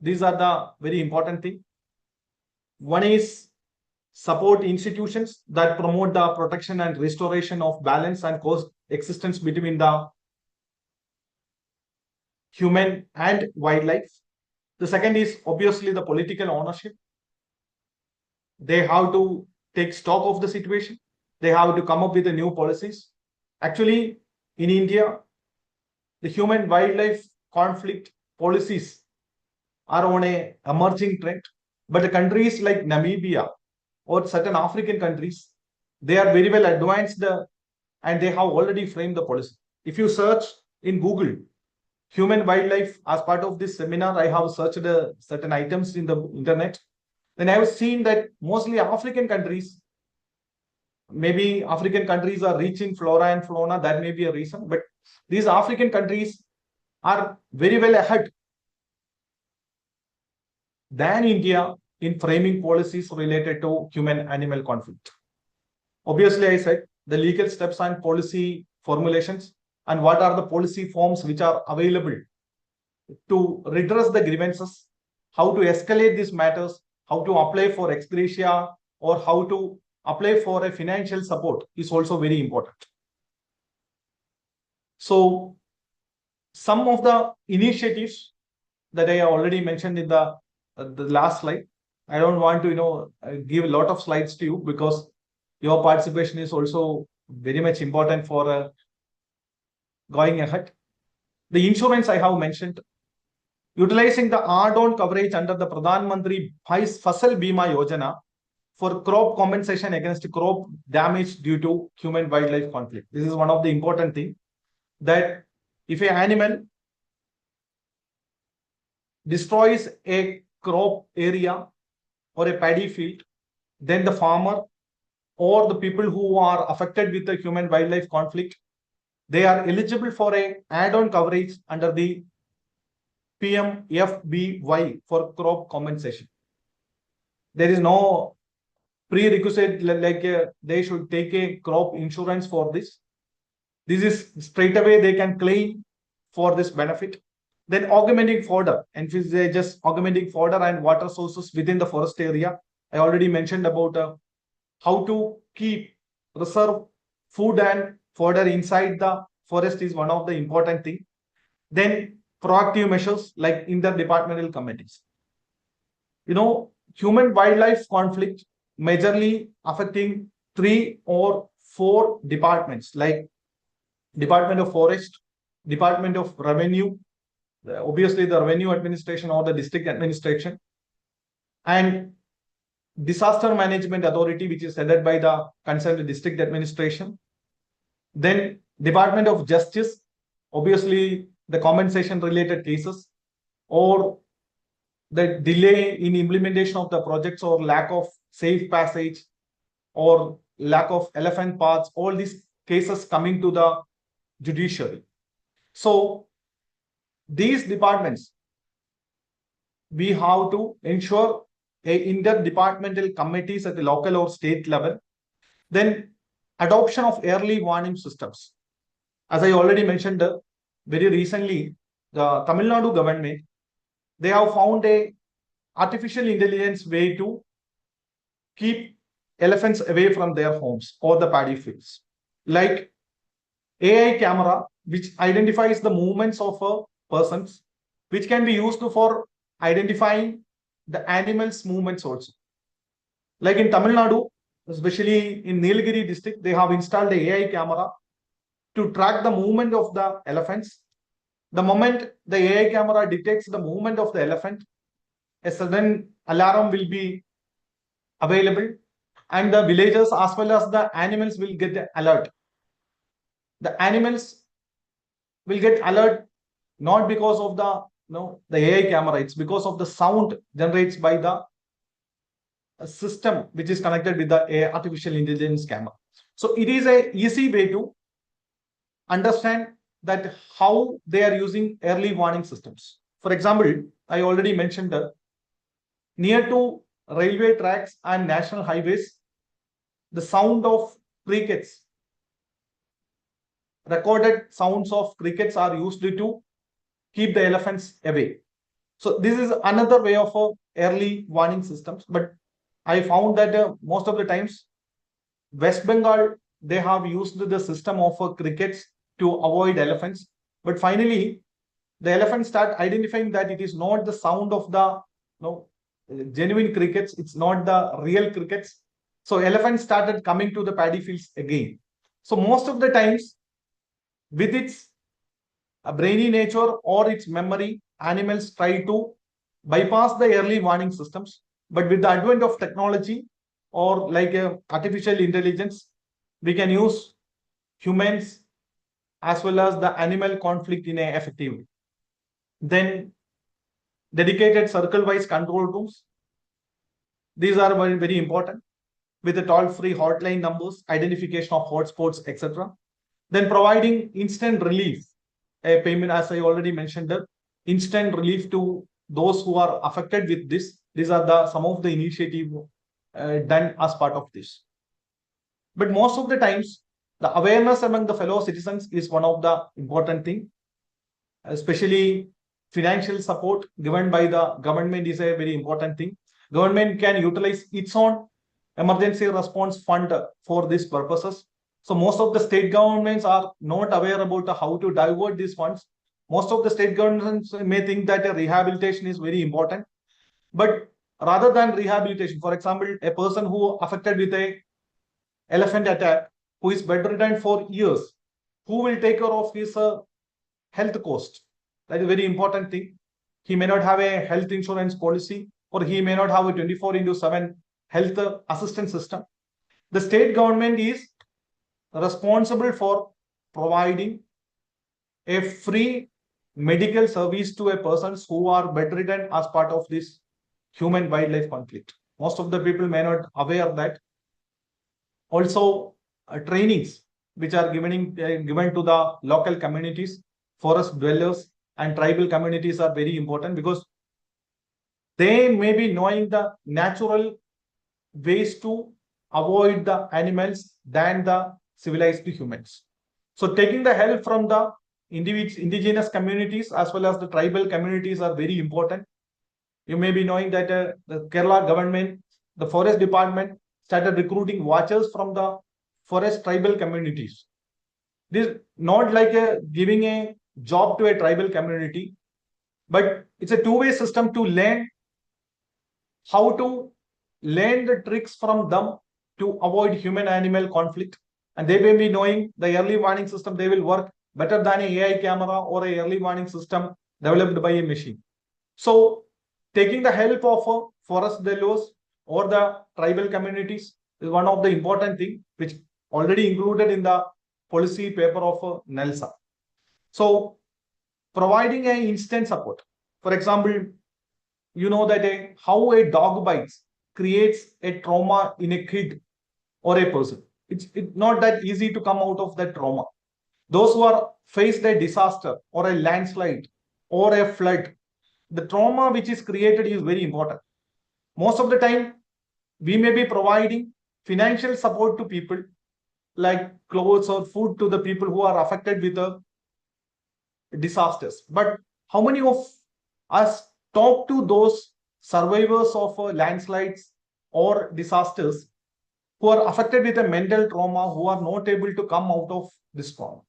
These are the very important thing. One is support institutions that promote the protection and restoration of balance and coexistence between the human and wildlife. The second is obviously the political ownership. They have to take stock of the situation. They have to come up with the new policies. Actually, in India, the human wildlife conflict policies are on a emerging trend. But the countries like Namibia or certain African countries, they are very well advanced and they have already framed the policy. If you search in Google, human wildlife, as part of this seminar, I have searched certain items in the internet. Then I have seen that mostly African countries, maybe African countries are rich in flora and fauna, that may be a reason, but these African countries are very well ahead than India in framing policies related to human-animal conflict. Obviously, I said the legal steps and policy formulations and what are the policy forms which are available to redress the grievances, how to escalate these matters, how to apply for ex gratia or how to apply for a financial support is also very important. So some of the initiatives that I already mentioned in the last slide, I don't want to give a lot of slides to you because your participation is also very much important for going ahead. The insurance I have mentioned, utilizing the add-on coverage under the Pradhan Mantri Fasal Bima Yojana for crop compensation against crop damage due to human wildlife conflict. This is one of the important things, that if an animal destroys a crop area or a paddy field, then the farmer or the people who are affected with the human wildlife conflict, they are eligible for a add-on coverage under the PMFBY for crop compensation. There is no prerequisite like they should take a crop insurance for this. This is straight away they can claim for this benefit. Then augmenting fodder, and just augmenting fodder and water sources within the forest area. I already mentioned about how to reserve food and fodder inside the forest is one of the important things. Then proactive measures like interdepartmental committees. Human wildlife conflict majorly affecting 3 or 4 departments like Department of Forest, Department of Revenue, obviously the Revenue Administration or the District Administration, and Disaster Management Authority, which is headed by the concerned District Administration. Then Department of Justice, obviously the compensation related cases or the delay in implementation of the projects or lack of safe passage or lack of elephant paths, all these cases coming to the judiciary. So these departments, we have to ensure a interdepartmental committees at the local or state level. Then adoption of early warning systems. As I already mentioned, very recently, the Tamil Nadu government, they have found a artificial intelligence way to keep elephants away from their homes or the paddy fields, like AI camera, which identifies the movements of persons, which can be used for identifying the animals' movements also. Like in Tamil Nadu, especially in Nilgiri district, they have installed the AI camera to track the movement of the elephants. The moment the AI camera detects the movement of the elephant, a sudden alarm will be available, and the villagers as well as the animals will get alert. The animals will get alert not because of the AI camera, it's because of the sound generated by the system which is connected with the artificial intelligence camera. So it is a easy way to understand that how they are using early warning systems. For example, I already mentioned that near to railway tracks and national highways, the sound of crickets, recorded sounds of crickets are used to keep the elephants away. So this is another way of early warning systems. But I found that most of the times, West Bengal, they have used the system of crickets to avoid elephants. But finally, the elephants start identifying that it is not the sound of the genuine crickets, it's not the real crickets. So elephants started coming to the paddy fields again. So most of the times, with its brainy nature or its memory, animals try to bypass the early warning systems. But with the advent of technology or like artificial intelligence, we can use humans as well as the animal conflict in a effective way. Then dedicated circle-wise control rooms. These are very, very important, with the toll-free hotline numbers, identification of hotspots, etc. Then providing instant relief, a payment, as I already mentioned, instant relief to those who are affected with this. These are some of the initiatives done as part of this. But most of the times, the awareness among the fellow citizens is one of the important things. Especially financial support given by the government is a very important thing. Government can utilize its own emergency response fund for these purposes. So most of the state governments are not aware about how to divert these funds. Most of the state governments may think that rehabilitation is very important. But rather than rehabilitation, for example, a person who affected with a elephant attack, who is bedridden for years, who will take care of his health cost? That is a very important thing. He may not have a health insurance policy, or he may not have a 24/7 health assistance system. The state government is responsible for providing a free medical service to a persons who are bedridden as part of this human wildlife conflict. Most of the people may not aware that. Also, trainings which are given to the local communities, forest dwellers and tribal communities are very important, because they may be knowing the natural ways to avoid the animals than the civilized humans. So taking the help from the indigenous communities as well as the tribal communities are very important. You may be knowing that the Kerala government, the forest department, started recruiting watchers from the forest tribal communities. This is not like giving a job to a tribal community, but it's a two-way system to learn how to learn the tricks from them to avoid human-animal conflict, and they may be knowing the early warning system, they will work better than an AI camera or a early warning system developed by a machine. So taking the help of forest dwellers or the tribal communities is one of the important thing which already included in the policy paper of NELSA. So providing an instant support. For example, you know that how a dog bites creates a trauma in a kid or a person. It's not that easy to come out of that trauma. Those who are faced a disaster or a landslide or a flood, the trauma which is created is very important. Most of the time, we may be providing financial support to people like clothes or food to the people who are affected with the disasters. But how many of us talk to those survivors of landslides or disasters who are affected with a mental trauma, who are not able to come out of this trauma?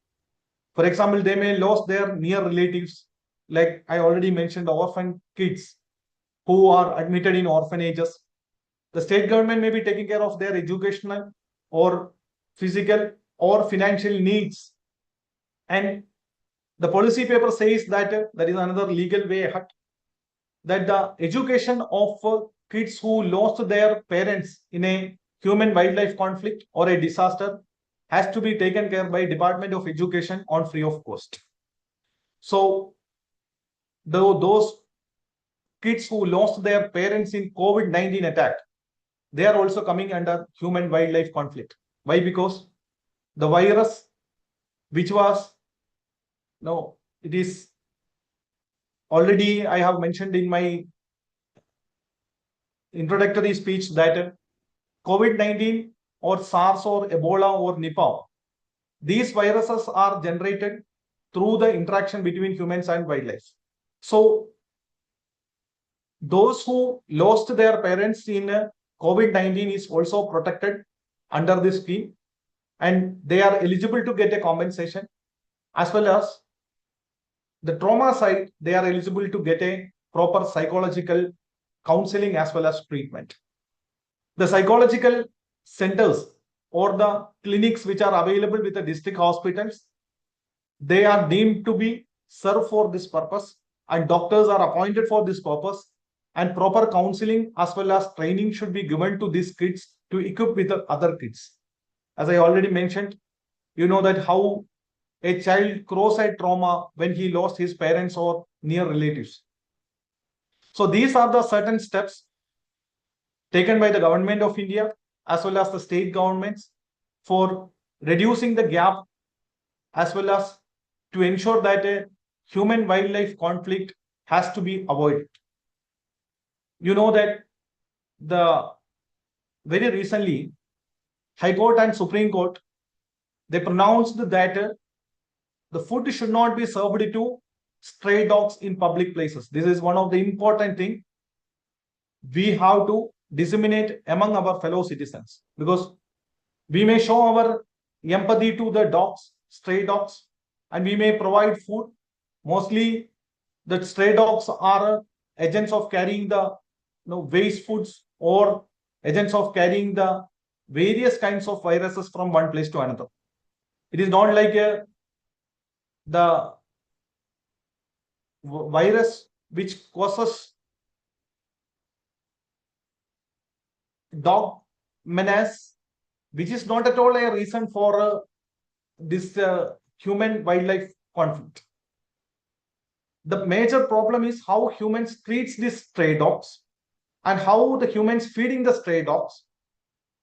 For example, they may lose their near relatives, like I already mentioned, orphan kids who are admitted in orphanages. The state government may be taking care of their educational or physical or financial needs. And the policy paper says that there is another legal way ahead, that the education of kids who lost their parents in a human wildlife conflict or a disaster has to be taken care by Department of Education on free of cost. So those kids who lost their parents in COVID-19 attack, they are also coming under human wildlife conflict. Why? Because the virus, which was, no, it is already, I have mentioned in my introductory speech that COVID-19 or SARS or Ebola or Nipah, these viruses are generated through the interaction between humans and wildlife. So those who lost their parents in COVID-19 is also protected under this scheme, and they are eligible to get a compensation, as well as the trauma side, they are eligible to get a proper psychological counseling as well as treatment. The psychological centers or the clinics which are available with the district hospitals, they are deemed to be served for this purpose, and doctors are appointed for this purpose, and proper counseling as well as training should be given to these kids to equip with the other kids. As I already mentioned, you know that how a child grows a trauma when he lost his parents or near relatives. So these are the certain steps taken by the government of India as well as the state governments for reducing the gap, as well as to ensure that a human wildlife conflict has to be avoided. You know that very recently, High Court and Supreme Court, they pronounced that the food should not be served to stray dogs in public places. This is one of the important things we have to disseminate among our fellow citizens, because we may show our empathy to the dogs, stray dogs, and we may provide food. Mostly the stray dogs are agents of carrying the waste foods or agents of carrying the various kinds of viruses from one place to another. It is not like the virus which causes dog menace, which is not at all a reason for this human wildlife conflict. The major problem is how humans treat these stray dogs and how the humans feeding the stray dogs.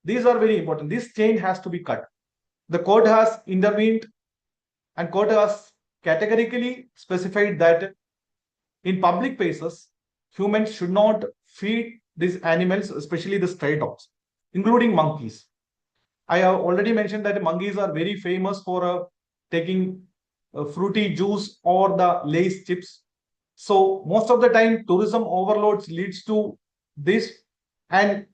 These are very important. This chain has to be cut. The court has intervened, and court has categorically specified that in public places, humans should not feed these animals, especially the stray dogs, including monkeys. I have already mentioned that monkeys are very famous for taking fruity juice or the Lay's chips. So most of the time, tourism overloads leads to this, and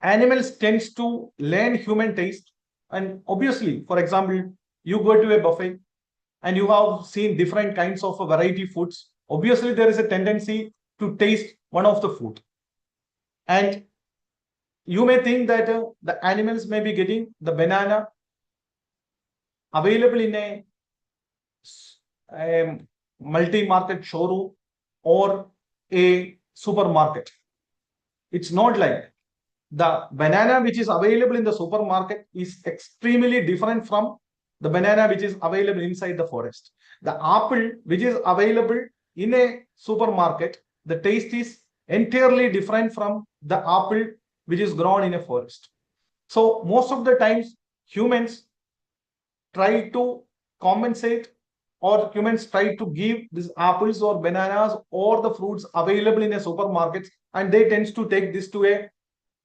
animals tends to learn human taste. And obviously, for example, you go to a buffet and you have seen different kinds of variety foods. Obviously, there is a tendency to taste one of the food. And you may think that the animals may be getting the banana available in a multi-market showroom or a supermarket. It's not like the banana which is available in the supermarket is extremely different from the banana which is available inside the forest. The apple which is available in a supermarket, the taste is entirely different from the apple which is grown in a forest. So most of the times humans try to compensate, or humans try to give these apples or bananas or the fruits available in a supermarket, and they tend to take this to a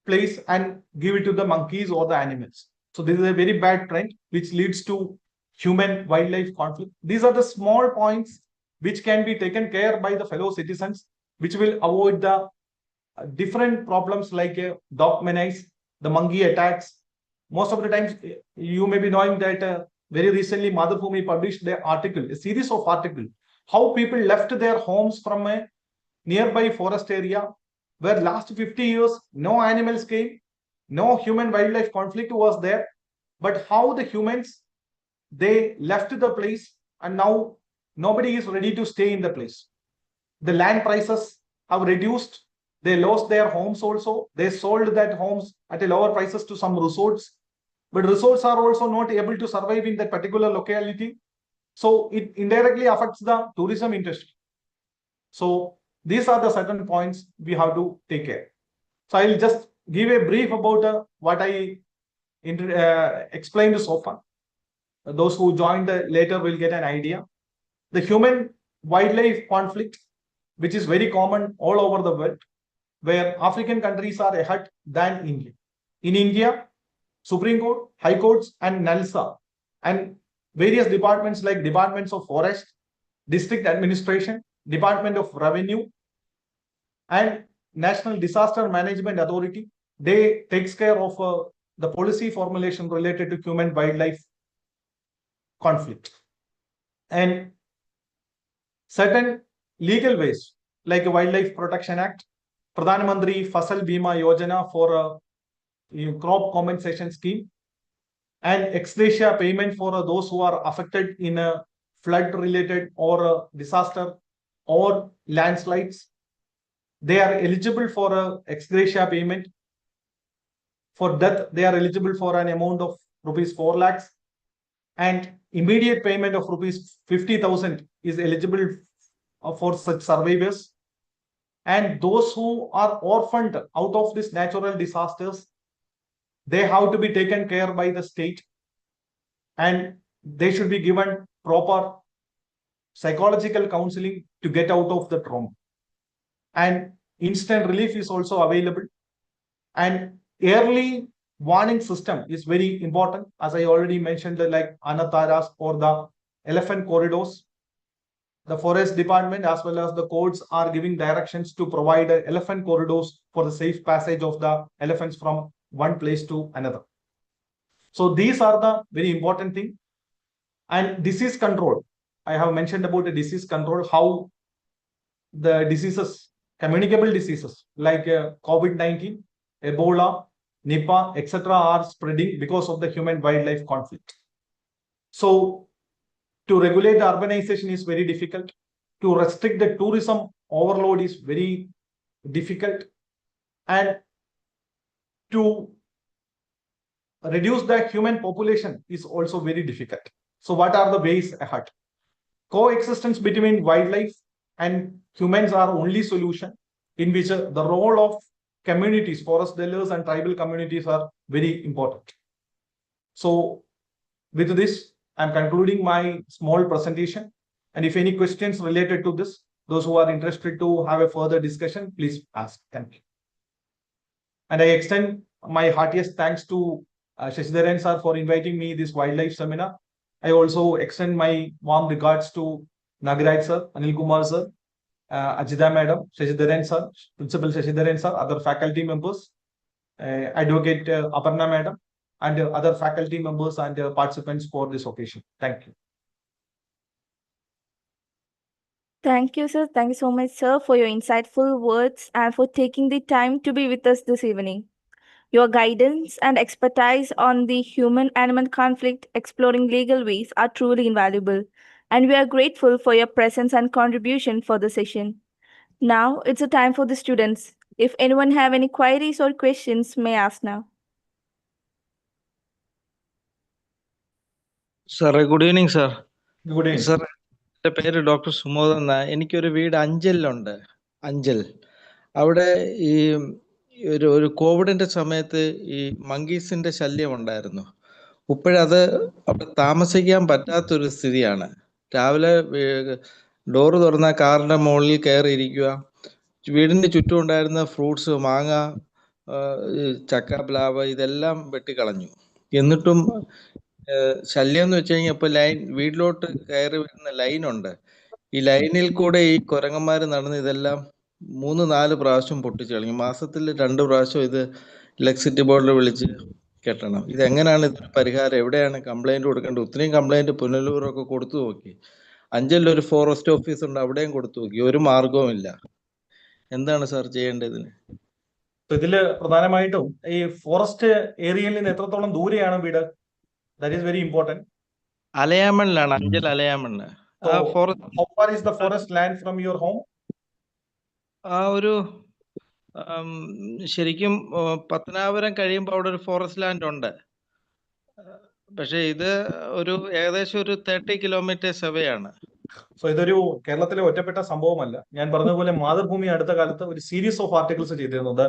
place and give it to the monkeys or the animals. So this is a very bad trend which leads to human wildlife conflict. These are the small points which can be taken care by the fellow citizens, which will avoid the different problems like dog menace, the monkey attacks. Most of the times, you may be knowing that very recently Madhubhumi published their article, a series of articles, how people left their homes from a nearby forest area where last 50 years no animals came, no human wildlife conflict was there, but how the humans, they left the place and now nobody is ready to stay in the place. The land prices have reduced, they lost their homes also, they sold that homes at a lower prices to some resorts, but resorts are also not able to survive in that particular locality. So it indirectly affects the tourism industry. So these are the certain points we have to take care. So I'll just give a brief about what I explained so far. Those who joined later will get an idea. The human wildlife conflict, which is very common all over the world, where African countries are ahead than India. In India, Supreme Court, High Courts, and NALSA, and various departments like Departments of Forest, District Administration, Department of Revenue, and National Disaster Management Authority, they takes care of the policy formulation related to human wildlife conflict. And certain legal ways like a Wildlife Protection Act, Pradhan Mantri Fasal Bima Yojana for a crop compensation scheme, and ex gratia payment for those who are affected in a flood related or disaster or landslides. They are eligible for a ex gratia payment. For death, they are eligible for an amount of rupees 4 lakhs, and immediate payment of rupees 50,000 is eligible for such survivors. And those who are orphaned out of these natural disasters, they have to be taken care by the state, and they should be given proper psychological counseling to get out of the trauma. And instant relief is also available. And early warning system is very important, as I already mentioned, like Anataras or the elephant corridors. The forest department as well as the courts are giving directions to provide elephant corridors for the safe passage of the elephants from one place to another. So these are the very important thing. And disease control, I have mentioned about the disease control, how the diseases, communicable diseases like COVID-19, Ebola, Nipah, etc. are spreading because of the human wildlife conflict. So to regulate the urbanization is very difficult. To restrict the tourism overload is very difficult. And to reduce the human population is also very difficult. So what are the ways ahead? Coexistence between wildlife and humans are only solution, in which the role of communities, forest dwellers and tribal communities are very important. So with this, I'm concluding my small presentation. And if any questions related to this, those who are interested to have a further discussion, please ask. Thank you. And I extend my heartiest thanks to Shashidharan sir for inviting me this wildlife seminar. I also extend my warm regards to Nagaraj sir, Anil Kumar sir, Ajita madam, Shashidharan sir, Principal Shashidharan sir, other faculty members, Advocate Aparna madam, and other faculty members and participants for this occasion. Thank you. Thank you, sir. Thank you so much, sir, for your insightful words and for taking the time to be with us this evening. Your guidance and expertise on the human-animal conflict exploring legal ways are truly invaluable, and we are grateful for your presence and contribution for the session. Now it's a time for the students. If anyone have any queries or questions, may ask now. സാറേ good evening sir. Good evening. Sir, എൻ്റെ പേര് doctor Sumodan എന്നാ. എനിക്കൊരു വീട് അഞ്ചലിലുണ്ട്. അഞ്ചൽ അവിടെ ഈ ഒരു കോവിഡിന്റെ സമയത്ത് ഈ മങ്കീസിന്റെ ശല്യം ഉണ്ടായിരുന്നു. ഇപ്പോഴത് അവിടെ താമസിക്കാൻ പറ്റാത്തൊരു സ്ഥിതിയാണ്. രാവിലെ ഡോറ് തുറന്ന കാറിന്റെ മുകളിൽ കയറി ഇരിക്കുക. വീടിന്റെ ചുറ്റും ഉണ്ടായിരുന്ന ഫ്രൂട്ട്സ്, മാങ്ങ, ചക്ക, പ്ലാവ് ഇതെല്ലാം വെട്ടിക്കളഞ്ഞു. എന്നിട്ടും ശല്യം എന്ന് വെച്ച് കഴിഞ്ഞാൽ ഇപ്പൊ വീട്ടിലോട്ട് കയറി വരുന്ന ലൈനുണ്ട്. ഈ ലൈനിൽ കൂടെ ഈ കുരങ്ങന്മാര് നടന്ന് ഇതെല്ലാം 3-4 പ്രാവശ്യം പൊട്ടിച്ചു കളഞ്ഞു. മാസത്തിൽ 2 പ്രാവശ്യം ഇത് ഇലക്ട്രിസിറ്റി ബോർഡിൽ വിളിച്ച് കെട്ടണം. ഇതെങ്ങനെയാണ് ഇതിന് പരിഹാരം? എവിടെയാണ് കംപ്ലൈന്റ് കൊടുക്കേണ്ടത്? ഒത്തിരിയും കംപ്ലൈന്റ് പുനലൂരൊക്കെ കൊടുത്തു നോക്കി. അഞ്ചലിൽ ഒരു ഫോറസ്റ്റ് ഓഫീസ് ഉണ്ട്, അവിടെയും കൊടുത്തു നോക്കി. ഒരു മാർഗവും ഇല്ല. എന്താണ് സാർ ചെയ്യേണ്ടത്? ഇതില് പ്രധാനമായിട്ടും ഈ ഫോറസ്റ്റ് ഏരിയയിൽ നിന്ന് എത്രത്തോളം ദൂരെയാണ് വീട്? That is very important. അലയാമണിലാണ്, Anchal Alayamon. How far is the forest land from your home? ഒരു ശരിക്കും പത്തനാപുരം കഴിയുമ്പോൾ അവിടെ ഒരു ഫോറസ്റ്റ് ലാൻഡ് ഉണ്ട്. പക്ഷെ ഇത് ഏകദേശം ഒരു 30 കിലോമീറ്റേഴ്സ് അവയാണ്. സോ ഇതൊരു കേരളത്തിലെ ഒറ്റപ്പെട്ട സംഭവമല്ല. ഞാൻ പറഞ്ഞതുപോലെ മാതൃഭൂമി അടുത്ത കാലത്ത് ഒരു സീരീസ് ഓഫ് ആർട്ടിക്കിൾസ് ചെയ്തിരുന്നത്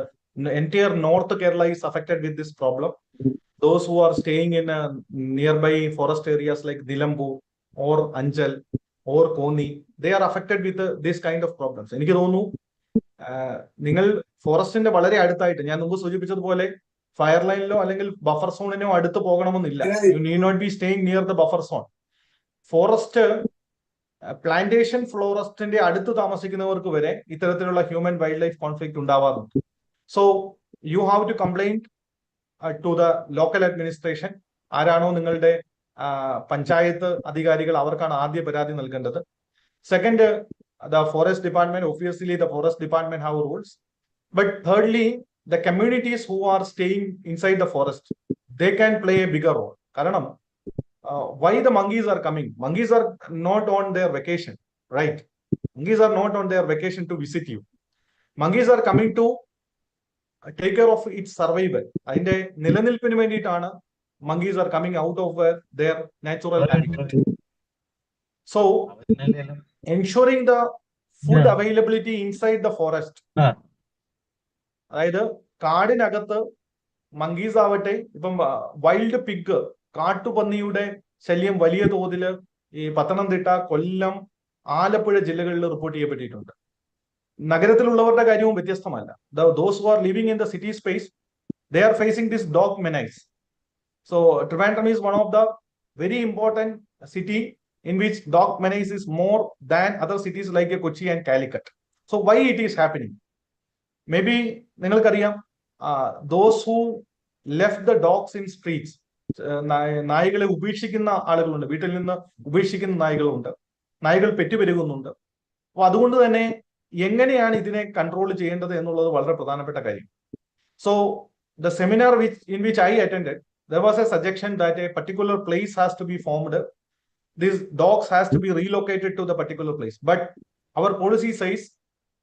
entire North Kerala is affected with this problem. Those who are staying in nearby forest areas like Nilambu or Anjal or Koni, they are affected with this kind of problems. എനിക്ക് തോന്നുന്നു നിങ്ങൾ ഫോറസ്റ്റിന്റെ വളരെ അടുത്തായിട്ട്, ഞാൻ മുമ്പ് സൂചിപ്പിച്ചതുപോലെ fire ലൈനിലോ അല്ലെങ്കിൽ buffer സോണിനോ അടുത്ത് പോകണമെന്നില്ല. You need not be staying near the buffer zone. Forest plantation ഫ്ലോറസ്റ്റിന്റെ അടുത്ത് താമസിക്കുന്നവർക്ക് വരെ ഇത്തരത്തിലുള്ള ഹ്യൂമൻ വൈൽഡ് ലൈഫ് കോൺഫ്ലിക്ട് ഉണ്ടാവാറുണ്ട്. So you have to complaint to the local administration. ആരാണോ നിങ്ങളുടെ പഞ്ചായത്ത് അധികാരികൾ, അവർക്കാണ് ആദ്യ പരാതി നൽകേണ്ടത്. Second, the forest department, obviously the forest department have rules. But thirdly, the communities who are staying inside the forest, they can play a bigger role. Karanam, why the monkeys are coming? Monkeys are not on their vacation, right? Monkeys are not on their vacation to visit you. Monkeys are coming to take care of its survival. Adinte nilanilppinu venditana monkeys are coming out of their natural habitat. So ensuring the food availability inside the forest. അതായത് കാടിനകത്ത് monkeys ആവട്ടെ, ഇപ്പം wild pig, കാട്ടുപന്നിയുടെ ശല്യം വലിയ തോതില് ഈ പത്തനംതിട്ട, കൊല്ലം, ആലപ്പുഴ ജില്ലകളിൽ report ചെയ്യപ്പെട്ടിട്ടുണ്ട്. നഗരത്തിലുള്ളവരുടെ കാര്യവും വ്യത്യസ്തമല്ല. Those who are living in the city space, they are facing this dog menace. So Trivandrum is one of the very important city in which dog menace is more than other cities like Kochi and Calicut. So why it is happening? Maybe ningalkariam, those who left the dogs in streets, നായികളെ ഉപേക്ഷിക്കുന്ന ആളുകളുണ്ട്. വീട്ടിൽ നിന്ന് ഉപേക്ഷിക്കുന്ന നായികളുണ്ട്. നായികൾ പെറ്റുപെരുകുന്നുണ്ട്. അപ്പൊ അതുകൊണ്ട് തന്നെ എങ്ങനെയാണ് ഇതിനെ control ചെയ്യേണ്ടത് എന്നുള്ളത് വളരെ പ്രധാനപ്പെട്ട കാര്യം. So the seminar in which I attended, there was a suggestion that a particular place has to be formed. These dogs has to be relocated to the particular place. But our policy says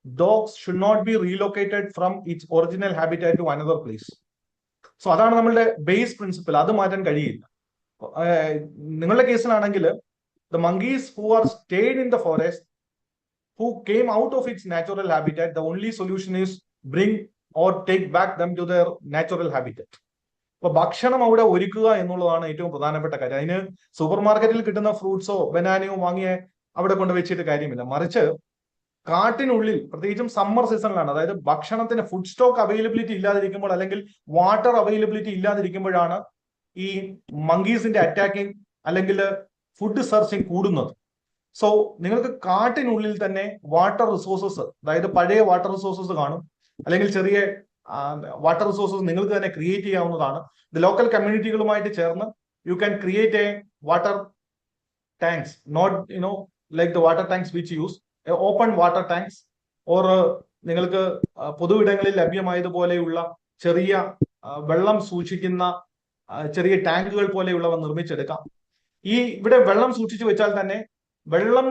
dogs should not be relocated from its original habitat to another place. So അതാണ് നമ്മളുടെ base principle. അത് മാറ്റാൻ കഴിയില്ല. നിങ്ങളുടെ കേസിലാണെങ്കിൽ the monkeys who are stayed in the forest, who came out of its natural habitat, the only solution is bring or take back them to their natural habitat. അപ്പൊ ഭക്ഷണം അവിടെ ഒരുക്കുക എന്നുള്ളതാണ് ഏറ്റവും പ്രധാനപ്പെട്ട കാര്യം. അതിന് സൂപ്പർ മാർക്കറ്റിൽ കിട്ടുന്ന ഫ്രൂട്ട്സോ ബനാനയോ വാങ്ങിയ അവിടെ കൊണ്ട് വെച്ചിട്ട് കാര്യമില്ല. മറിച്ച് കാട്ടിനുള്ളിൽ, പ്രത്യേകിച്ചും സമ്മർ സീസണിലാണ്, അതായത് ഭക്ഷണത്തിന് ഫുഡ് സ്റ്റോക്ക് അവൈലബിലിറ്റി ഇല്ലാതിരിക്കുമ്പോൾ അല്ലെങ്കിൽ വാട്ടർ അവൈലബിലിറ്റി ഇല്ലാതിരിക്കുമ്പോഴാണ് ഈ മങ്കീസിന്റെ അറ്റാക്കിംഗ് അല്ലെങ്കിൽ ഫുഡ് സെർച്ചിങ് കൂടുന്നത്. സോ നിങ്ങൾക്ക് കാട്ടിനുള്ളിൽ തന്നെ വാട്ടർ റിസോഴ്സസ്, അതായത് പഴയ വാട്ടർ റിസോഴ്സസ് കാണും, അല്ലെങ്കിൽ ചെറിയ വാട്ടർ റിസോഴ്സസ് നിങ്ങൾക്ക് തന്നെ ക്രിയേറ്റ് ചെയ്യാവുന്നതാണ്. ഇത് ലോക്കൽ കമ്മ്യൂണിറ്റികളുമായിട്ട് ചേർന്ന് you can create a water tanks, not like the water tanks which use open water tanks, or നിങ്ങൾക്ക് പൊതുവിടങ്ങളിൽ ലഭ്യമായതുപോലെയുള്ള ചെറിയ വെള്ളം സൂക്ഷിക്കുന്ന ചെറിയ ടാങ്കുകൾ പോലെയുള്ളവ നിർമ്മിച്ചെടുക്കാം. ഇവിടെ വെള്ളം സൂക്ഷിച്ചു വെച്ചാൽ തന്നെ വെള്ളം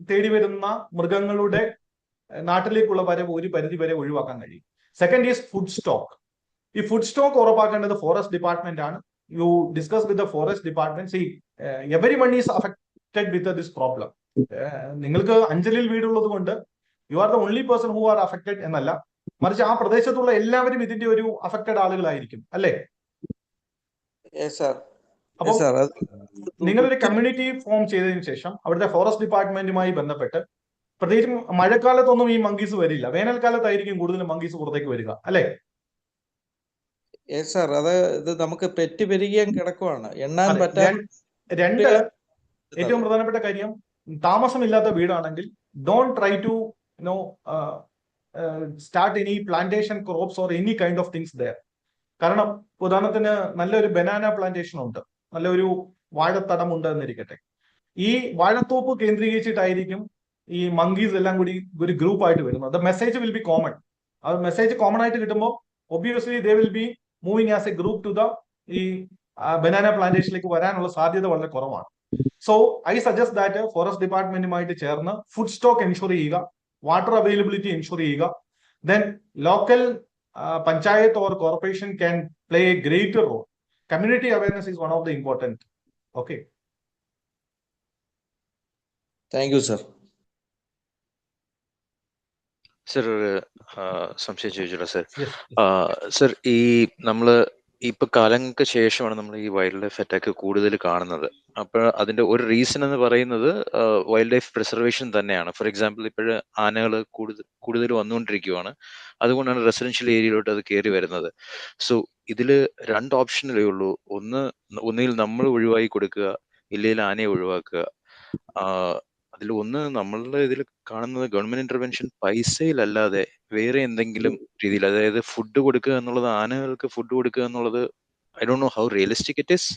തേടി വരുന്ന മൃഗങ്ങളുടെ നാട്ടിലേക്കുള്ള വരവ് ഒരു പരിധി വരെ ഒഴിവാക്കാൻ കഴിയും. Second is food stock. ഈ ഫുഡ് സ്റ്റോക്ക് ഉറപ്പാക്കേണ്ടത് ഫോറസ്റ്റ് ഡിപ്പാർട്ട്മെന്റ് ആണ്. U discuss with the forest department. C everyone is affected with this problem. നിങ്ങൾക്ക് അഞ്ചലിൽ വീടുള്ളത് കൊണ്ട് you are the only person who are affected എന്നല്ല, മറിച്ച് ആ പ്രദേശത്തുള്ള എല്ലാവരും ഇതിന്റെ ഒരു അഫക്റ്റഡ് ആളുകളായിരിക്കും, അല്ലേ? അപ്പൊ നിങ്ങളൊരു കമ്മ്യൂണിറ്റി ഫോം ചെയ്തതിനു ശേഷം അവിടുത്തെ ഫോറസ്റ്റ് ഡിപ്പാർട്ട്മെന്റുമായി ബന്ധപ്പെട്ട്, പ്രത്യേകിച്ചും മഴക്കാലത്തൊന്നും ഈ മങ്കീസ് വരില്ല, വേനൽക്കാലത്തായിരിക്കും കൂടുതലും മങ്കീസ് പുറത്തേക്ക് വരിക, അല്ലേ? സാർ, അത് ഇത് നമുക്ക് പെറ്റ് പെരുകിയാൻ കിടക്കുവാണ്, എണ്ണാൻ പറ്റാൻ. രണ്ട് ഏറ്റവും പ്രധാനപ്പെട്ട കാര്യം, താമസമില്ലാത്ത വീടാണെങ്കിൽ don't try to start any plantation crops or any kind of things there. കാരണം ഉദാഹരണത്തിന് നല്ലൊരു ബനാന പ്ലാന്റേഷൻ ഉണ്ട്, നല്ലൊരു വാഴത്തടം ഉണ്ട് എന്നിരിക്കട്ടെ. ഈ വാഴത്തോപ്പ് കേന്ദ്രീകരിച്ചിട്ടായിരിക്കും ഈ മങ്കീസ് എല്ലാം കൂടി ഒരു ഗ്രൂപ്പ് ആയിട്ട് വരുന്നത്. The message will be common. ആ മെസ്സേജ് കോമൺ ആയിട്ട് കിട്ടുമ്പോൾ obviously they will be moving as a group to the ഈ ബനാന പ്ലാന്റേഷനിലേക്ക് വരാനുള്ള സാധ്യത വളരെ കുറവാണ്. So I suggest that forest ഡിപ്പാർട്ട്മെന്റുമായിട്ട് ചേർന്ന് ഫുഡ് സ്റ്റോക്ക് എൻഷുർ ചെയ്യുക, വാട്ടർ അവൈലബിലിറ്റി എൻഷുർ ചെയ്യുക. Then local panchayat or corporation can play a greater role. Community awareness is one of the important. Okay. Thank you, sir. Sir, ഒരു സംശയം ചോദിച്ചോളൂ sir. Sir, ഈ നമ്മള് ഇപ്പൊ കാലങ്ങൾക്ക് ശേഷമാണ് നമ്മൾ ഈ വൈൽഡ് ലൈഫ് അറ്റാക്ക് കൂടുതൽ കാണുന്നത്. അപ്പോൾ അതിന്റെ ഒരു റീസൺ എന്ന് പറയുന്നത് വൈൽഡ് ലൈഫ് പ്രിസർവേഷൻ തന്നെയാണ്. ഫോർ എക്സാമ്പിൾ, ഇപ്പോഴ് ആനകൾ കൂടുതൽ വന്നുകൊണ്ടിരിക്കുകയാണ്, അതുകൊണ്ടാണ് റെസിഡൻഷ്യൽ ഏരിയയിലോട്ട് അത് കയറി വരുന്നത്. സോ ഇതില് രണ്ട് ഓപ്ഷനല്ലേ ഉള്ളൂ. ഒന്നുകിൽ നമ്മൾ ഒഴിവാക്കി കൊടുക്കുക, ഇല്ലെങ്കിൽ ആനയെ ഒഴിവാക്കുക. അതിൽ ഒന്ന് നമ്മളുടെ ഇതിൽ കാണുന്നത് ഗവൺമെന്റ് ഇന്റർവെൻഷൻ പൈസയിലല്ലാതെ വേറെ എന്തെങ്കിലും രീതിയിൽ, അതായത് ഫുഡ് കൊടുക്കുക എന്നുള്ളത്, ആനകൾക്ക് ഫുഡ് കൊടുക്കുക എന്നുള്ളത് I don't know how realistic it is.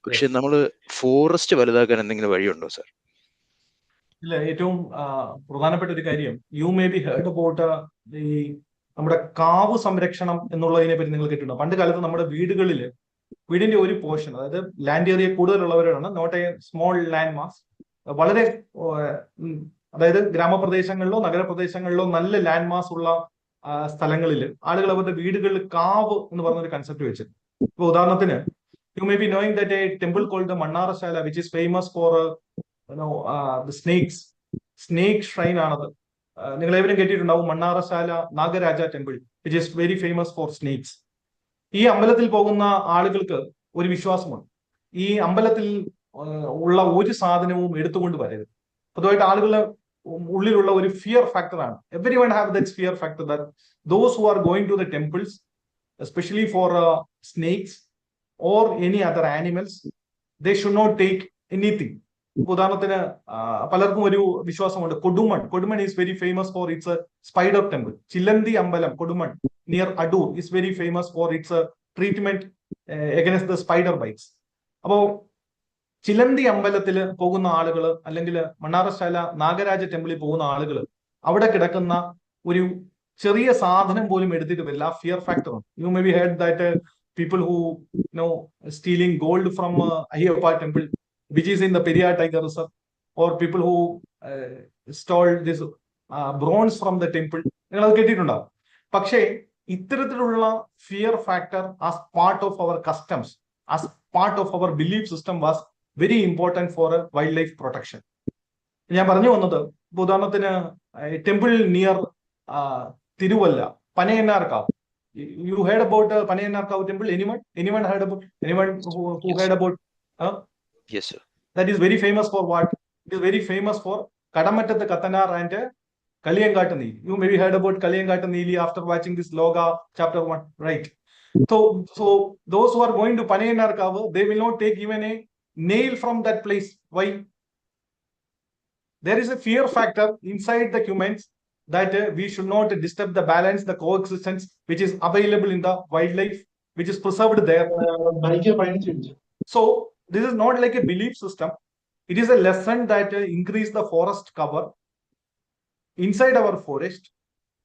പക്ഷെ നമ്മള് ഫോറസ്റ്റ് വലുതാക്കാൻ എന്തെങ്കിലും വഴിയുണ്ടോ സർ? ഇല്ല, ഏറ്റവും പ്രധാനപ്പെട്ട ഒരു കാര്യം, U may B heard about ഈ നമ്മുടെ കാവ് സംരക്ഷണം എന്നുള്ളതിനെ പറ്റി നിങ്ങൾ കേട്ടിട്ടുണ്ടോ? പണ്ട് കാലത്ത് നമ്മുടെ വീടിന്റെ ഒരു പോർഷൻ, അതായത് ലാൻഡ് ഏരിയ കൂടുതലുള്ളവരാണ്, not a small land mass, വളരെ അതായത് ഗ്രാമപ്രദേശങ്ങളിലോ നഗരപ്രദേശങ്ങളിലോ നല്ല ലാൻഡ് മാസ് ഉള്ള സ്ഥലങ്ങളിൽ ആളുകൾ അവരുടെ വീടുകളിൽ കാവ് എന്ന് പറഞ്ഞൊരു കൺസെപ്റ്റ് വെച്ചിട്ടുണ്ട്. ഇപ്പൊ ഉദാഹരണത്തിന്, you may be knowing that a temple called the Mannarasala which is famous for snakes. Snake shrine ആണത്. നിങ്ങൾ ഏവരും കേട്ടിട്ടുണ്ടാവും Mannarasala Nagaraja temple which is very famous for snakes. ഈ അമ്പലത്തിൽ പോകുന്ന ആളുകൾക്ക് ഒരു വിശ്വാസമുണ്ട്, ഈ അമ്പലത്തിൽ ഉള്ള ഒരു സാധനവും എടുത്തുകൊണ്ട് വരരുത്. പൊതുവായിട്ട് ആളുകളുടെ ഉള്ളിലുള്ള ഒരു ഫിയർ ഫാക്ടറാണ്. Every one have that fear factor that those who are going to the temples, especially for snakes or any other animals, they should not take anything. ഉദാഹരണത്തിന് പലർക്കും ഒരു വിശ്വാസമുണ്ട്, Kodumon is very famous for its spider temple. ചിലന്തി അമ്പലം Kodumon near Adoor is very famous for its treatment against the spider bites. അപ്പോ ചിലന്തി അമ്പലത്തിൽ പോകുന്ന ആളുകൾ, അല്ലെങ്കിൽ മണ്ണാറശാല നാഗരാജ ടെമ്പിളിൽ പോകുന്ന ആളുകൾ അവിടെ കിടക്കുന്ന ഒരു ചെറിയ സാധനം പോലും എടുത്തിട്ട് വരില്ല. ആ ഫിയർ ഫാക്ടർ ഉണ്ട്. U may B heard that people who stealing gold from Ayyappa temple which is in the Periyar Tiger Reserve, or people who stole this bronze from the temple. നിങ്ങൾ അത് കേട്ടിട്ടുണ്ടാവും. പക്ഷേ ഇത്തരത്തിലുള്ള fear factor as part of our customs, as part of our belief system was very important for wild life protection. ഞാൻ പറഞ്ഞു വന്നത്, ഉദാഹരണത്തിന് temple near Thiruvalla, Panayannarkavu. You heard about Panayannarkavu temple? anyone heard about, anyone who heard about? Yes, sir. That is very famous for what? It is very famous for Kadamatta Katanar and Kaliyangatta Neeli. You maybe heard about Kaliyangatta Neeli after watching this Loga chapter 1, right? So those who are going to Panayanarkavu, they will not take even a nail from that place. Why? There is a fear factor inside the humans that we should not disturb the balance, the coexistence which is available in the wildlife, which is preserved there. So this is not like a belief system. It is a lesson that increase the forest cover inside our forest,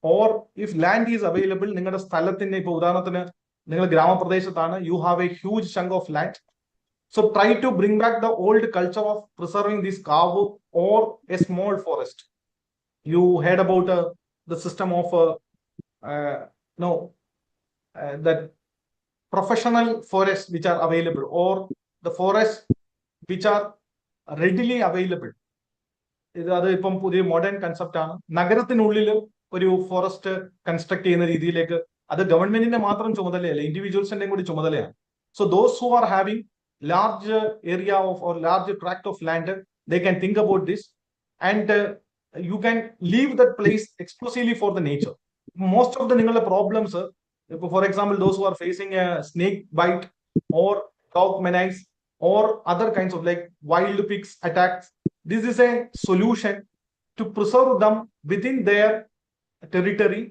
or if land is available, നിങ്ങളുടെ സ്ഥലത്തിന്, ഇപ്പൊ ഉദാഹരണത്തിന് നിങ്ങൾ ഗ്രാമപ്രദേശത്താണ്, you have a huge chunk of land. So try to bring back the old culture of preserving this kavu or a small forest. You heard about the system of that professional forests which are available, or the forests which are readily available. അത് ഇപ്പം പുതിയ modern concept ആണ്. നഗരത്തിനുള്ളിൽ ഒരു forest construct ചെയ്യുന്ന രീതിയിലേക്ക്, അത് ഗവൺമെന്റിന്റെ മാത്രം ചുമതലയല്ല, ഇൻഡിവിജ്വൽസിന്റെയും കൂടി ചുമതലയാണ്. So those who are having large area of or large tract of land, they can think about this, and you can leave that place exclusively for the nature. Most of the ningal problems, for example, those who are facing a snake bite or dog menace or other kinds of like wild pigs attacks, this is a solution to preserve them within their territory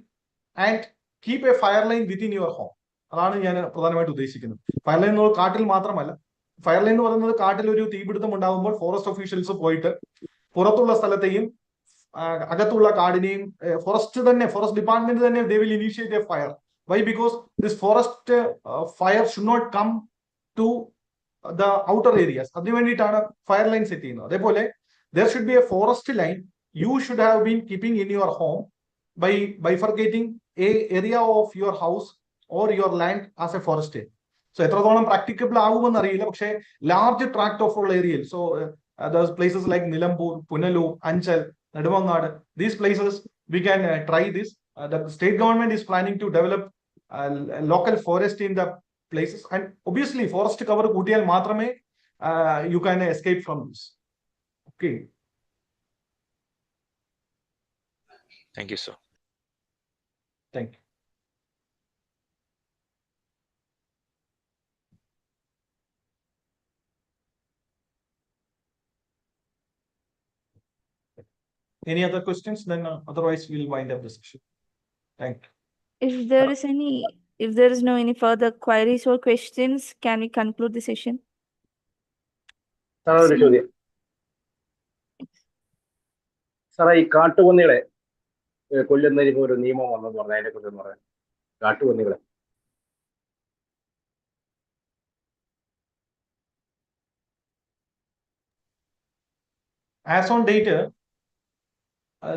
and keep a fire line within your home. അതാണ് ഞാൻ പ്രധാനമായിട്ട് ഉദ്ദേശിക്കുന്നത്. Fire line കാട്ടിൽ മാത്രമല്ല, fire line എന്ന് പറയുന്നത് കാട്ടിൽ ഒരു തീപിടുത്തം ഉണ്ടാകുമ്പോൾ ഫോറസ്റ്റ് ഒഫീഷ്യൽസ് പോയിട്ട് പുറത്തുള്ള സ്ഥലത്തെയും അകത്തുള്ള കാടിനെയും ഫോറസ്റ്റ് ഡിപ്പാർട്ട്മെന്റ് തന്നെ they will initiate a fire. Why? Because this forest fire should not come to the outer areas. അതിനു വേണ്ടിയിട്ടാണ് ഫയർ ലൈൻ സെറ്റ് ചെയ്യുന്നത്. അതേപോലെ there should be a forest line you should have been keeping in your home by bifurcating a area of your house or your land as a forest area. So എത്രത്തോളം practicable ആകുമെന്ന് അറിയില്ല, പക്ഷേ large tract of ഉള്ള ഏരിയയിൽ, so places like Nilambur, Punalur, Anchal, Nedumangad, these places we can try this. The state government is planning to develop local forest in the places, and obviously forest cover കൂട്ടിയാൽ മാത്രമേ you can escape from this. Okay. Thank you, sir. Thank you. Any other questions? Then otherwise we'll wind up the session. Thank you. If there is no any further queries or questions, can we conclude the session? സാറേ, ഒരു ചോദ്യം. സാറേ, ഈ കാട്ടുപന്നികളെ കൊല്ലുന്നതിന് ഒരു നിയമം വന്നെന്ന് പറഞ്ഞാൽ അതിനെ കുറിച്ച് പറയാം. കാട്ടുപന്നികളെ As on date,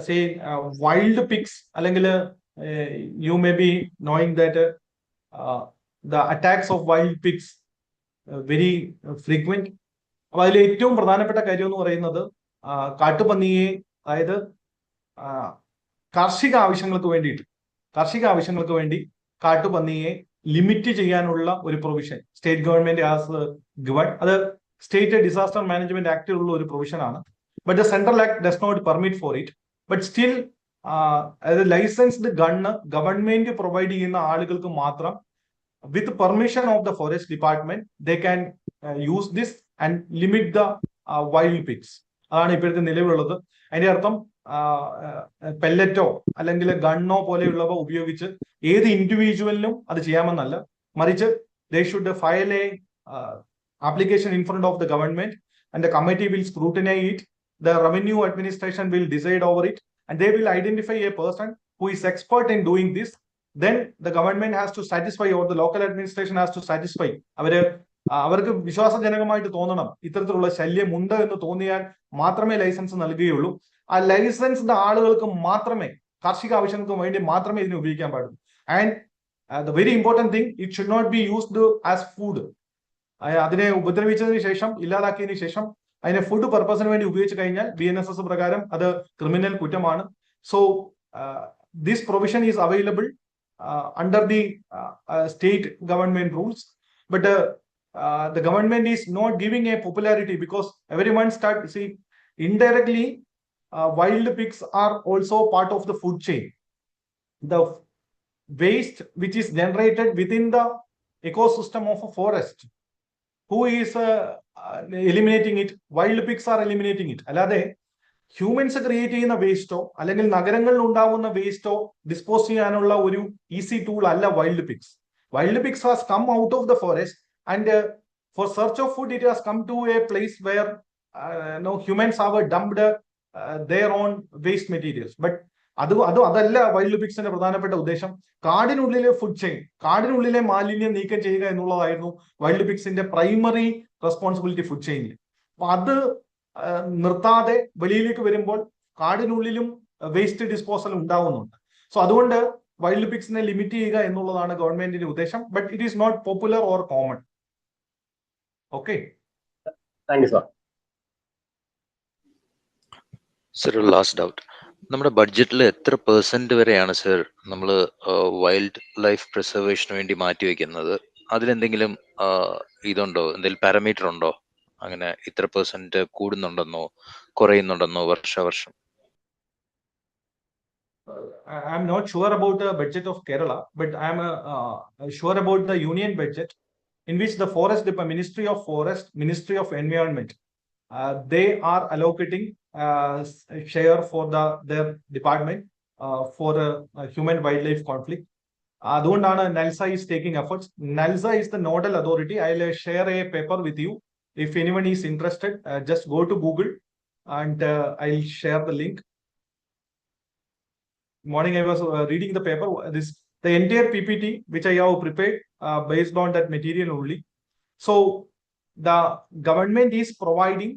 say wild pigs, അല്ലെങ്കിൽ you may be knowing that the attacks of wild pigs very frequent. അപ്പൊ അതിൽ ഏറ്റവും പ്രധാനപ്പെട്ട കാര്യം എന്ന് പറയുന്നത് കാട്ടുപന്നിയെ, അതായത് കാർഷിക ആവശ്യങ്ങൾക്ക് വേണ്ടി കാട്ടുപന്നിയെ ലിമിറ്റ് ചെയ്യാനുള്ള ഒരു provision state government has given. അത് സ്റ്റേറ്റ് ഡിസാസ്റ്റർ മാനേജ്മെന്റ് ആക്ടിലുള്ള ഒരു പ്രൊവിഷൻ ആണ്. But the Central Act does not permit for it. But still, as a licensed gun, government provide ചെയ്യുന്ന ആളുകൾക്ക് മാത്രം, with permission of the forest department, they can use this and limit the wild pigs. അതാണ് ഇപ്പോഴത്തെ നിലവിലുള്ളത്. അതിന്റെ അർത്ഥം പെല്ലറ്റോ അല്ലെങ്കിൽ ഗണ്ണോ പോലെയുള്ളവ ഉപയോഗിച്ച് ഏത് ഇൻഡിവിജ്വലിനും അത് ചെയ്യാമെന്നല്ല, മറിച്ച് they should file a application in front of the government, and the committee will scrutinize it. The revenue administration will decide over it, and they will identify a person who is expert in doing this. Then the government has to satisfy, or the local administration has to satisfy. അവർക്ക് വിശ്വാസജനകമായിട്ട് തോന്നണം ഇത്തരത്തിലുള്ള ശല്യം ഉണ്ട് എന്ന് തോന്നിയാൽ മാത്രമേ licence നൽകുകയുള്ളൂ. ആ licensed ആളുകൾക്ക് മാത്രമേ, കാർഷിക ആവശ്യങ്ങൾക്ക് വേണ്ടി മാത്രമേ ഇതിനെ ഉപയോഗിക്കാൻ പാടുള്ളൂ. And the very important thing, it should not be used as food. അതിനെ ഉപദ്രവിച്ചതിന് ശേഷം, ഇല്ലാതാക്കിയതിനു ശേഷം അതിനെ ഫുഡ് പർപ്പസിന് വേണ്ടി ഉപയോഗിച്ച് കഴിഞ്ഞാൽ BNSS പ്രകാരം അത് ക്രിമിനൽ കുറ്റമാണ്. So this provision is available under the state government rules, but the government is not giving a popularity, because everyone indirectly wild pigs are also part of the food chain. The waste which is generated within the ecosystem of a forest, who is eliminating it? Wild pigs are eliminating it. അല്ലാതെ humans create ചെയ്യുന്ന വേസ്റ്റോ അല്ലെങ്കിൽ നഗരങ്ങളിൽ ഉണ്ടാവുന്ന വേസ്റ്റോ dispose ചെയ്യാനുള്ള ഒരു easy tool അല്ല wild pigs. Wild pigs has come out of the forest, and for search of food it has come to a place where humans have dumped their own waste materials. But അതല്ല wild പിക്സിന്റെ പ്രധാനപ്പെട്ട ഉദ്ദേശം. കാടിനുള്ളിലെ food chain, കാടിനുള്ളിലെ മാലിന്യം നീക്കം ചെയ്യുക എന്നുള്ളതായിരുന്നു wild പിക്സിന്റെ primary responsibility food ചെയിനിൽ. അപ്പൊ അത് നിർത്താതെ വെളിയിലേക്ക് വരുമ്പോൾ കാടിനുള്ളിലും വേസ്റ്റ് ഡിസ്പോസൽ ഉണ്ടാവുന്നുണ്ട്. സോ അതുകൊണ്ട് വൈൽഡ് പിക്സിനെ ലിമിറ്റ് ചെയ്യുക എന്നുള്ളതാണ് ഗവൺമെന്റിന്റെ ഉദ്ദേശം. But it is not popular or common. Okay, thank you sir. Sir, last doubt. നമ്മുടെ ബഡ്ജറ്റിൽ എത്ര % വരെയാണ് സർ നമ്മൾ വൈൽഡ് ലൈഫ് പ്രിസർവേഷന് വേണ്ടി മാറ്റിവെക്കുന്നത്? അതിലെന്തെങ്കിലും ഇതുണ്ടോ, എന്തെങ്കിലും പാരാമീറ്റർ ഉണ്ടോ? അങ്ങനെ ഇത്ര % കൂടുന്നുണ്ടെന്നോ കുറയുന്നുണ്ടെന്നോ വർഷം? I'm not sure about the budget of Kerala, but I'm sure about the union budget, in which the Ministry of Forest, Ministry of Environment, they are allocating share for their department for human wildlife conflict. അതുകൊണ്ടാണ് NALSA is taking efforts. NALSA is the nodal authority. I'll share a paper with you. If anyone is interested, just go to Google and I'll share the link. Morning I was reading the paper. The entire PPT which I have prepared based on that material only. So the government is providing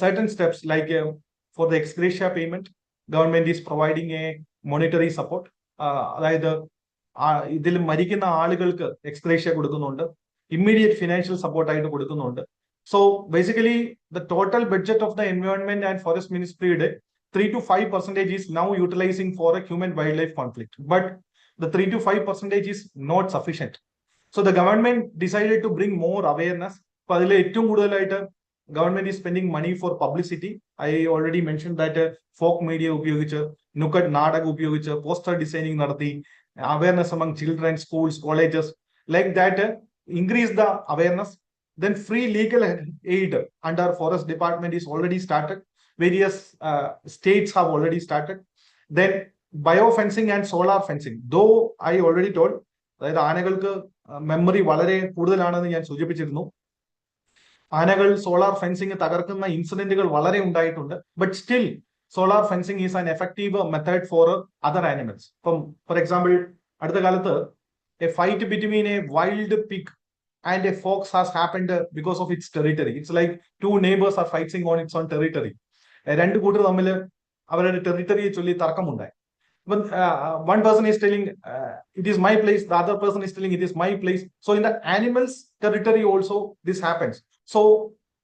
certain steps, like for the ex gratia payment, government is providing a monetary support. അതായത് ഇതിൽ മരിക്കുന്ന ആളുകൾക്ക് ex gratia കൊടുക്കുന്നുണ്ട്, immediate financial support ആയിട്ട് കൊടുക്കുന്നുണ്ട്. So basically the total budget of the environment and forest മിനിസ്ട്രിയുടെ 3 to 5% is now utilizing for a human wildlife conflict, but the 3 to 5% is not sufficient. So the government decided to bring more awareness. Government is spending money for publicity. I already mentioned that folk media upayogichu, Nukat Nadak upayogichu, poster designing nadati, awareness among children, schools, colleges, like that, increase the awareness. Then free legal aid under forest department is already started. Various states have already started. Then biofencing and solar fencing. Though I already told, അതായത് ആനകൾക്ക് memory വളരെ കൂടുതലാണെന്ന് ഞാൻ സൂചിപ്പിച്ചിരുന്നു. ആനകൾ solar fencing തകർക്കുന്ന ഇൻസിഡന്റുകൾ വളരെ ഉണ്ടായിട്ടുണ്ട്. But still solar fencing is an effective method for other animals. ഇപ്പം ഫോർ എക്സാമ്പിൾ അടുത്ത കാലത്ത് A fight between A wild pig and a fox has happened because of its territory. It's like two neighbors are fighting on its own territory. രണ്ട് കൂട്ടർ തമ്മിൽ അവരുടെ ടെറിട്ടറിയെ ചൊല്ലി തർക്കമുണ്ടായി. One person is telling it is my place, the other person is telling it is my place. So in the animal's territory also this happens. So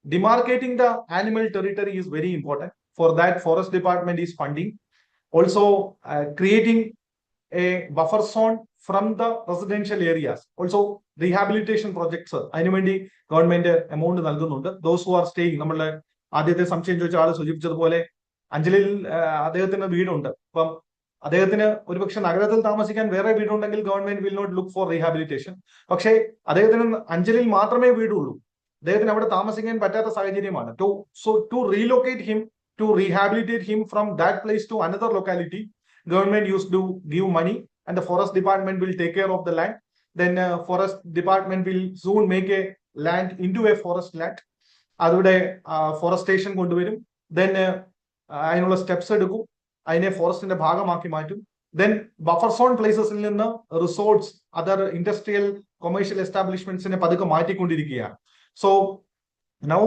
demarcating the animal territory is very important. For that, forest department is funding. Also creating a buffer zone from the residential areas. Also rehabilitation projects അതിനുവേണ്ടി government amount നൽകുന്നുണ്ട്. Those who are staying, നമ്മളുടെ ആദ്യത്തെ സംശയം ചോദിച്ച ആള് സൂചിപ്പിച്ചതുപോലെ അഞ്ജലിയിൽ അദ്ദേഹത്തിന് വീടുണ്ട്. അപ്പം അദ്ദേഹത്തിന് ഒരുപക്ഷെ നഗരത്തിൽ താമസിക്കാൻ വേറെ വീടുണ്ടെങ്കിൽ government will not look for rehabilitation. പക്ഷേ അദ്ദേഹത്തിന് അഞ്ജലിയിൽ മാത്രമേ വീടുള്ളൂ, അദ്ദേഹത്തിന് അവിടെ താമസിക്കാൻ പറ്റാത്ത സാഹചര്യമാണ്. To relocate him, to rehabilitate him from that place to another locality, government used to give money and the forest department will take care of the land. Then forest department will soon make a land into a forest land. അതുവിടെ forest station കൊണ്ടുവരും. Then അതിനുള്ള steps എടുക്കും, അതിനെ ഫോറസ്റ്റിന്റെ ഭാഗമാക്കി മാറ്റും. Then buffer zone പ്ലേസസിൽ നിന്ന് resorts, other industrial commercial എസ്റ്റാബ്ലിഷ്മെന്റ്സിനെ പതുക്കെ മാറ്റിക്കൊണ്ടിരിക്കുകയാണ്. So now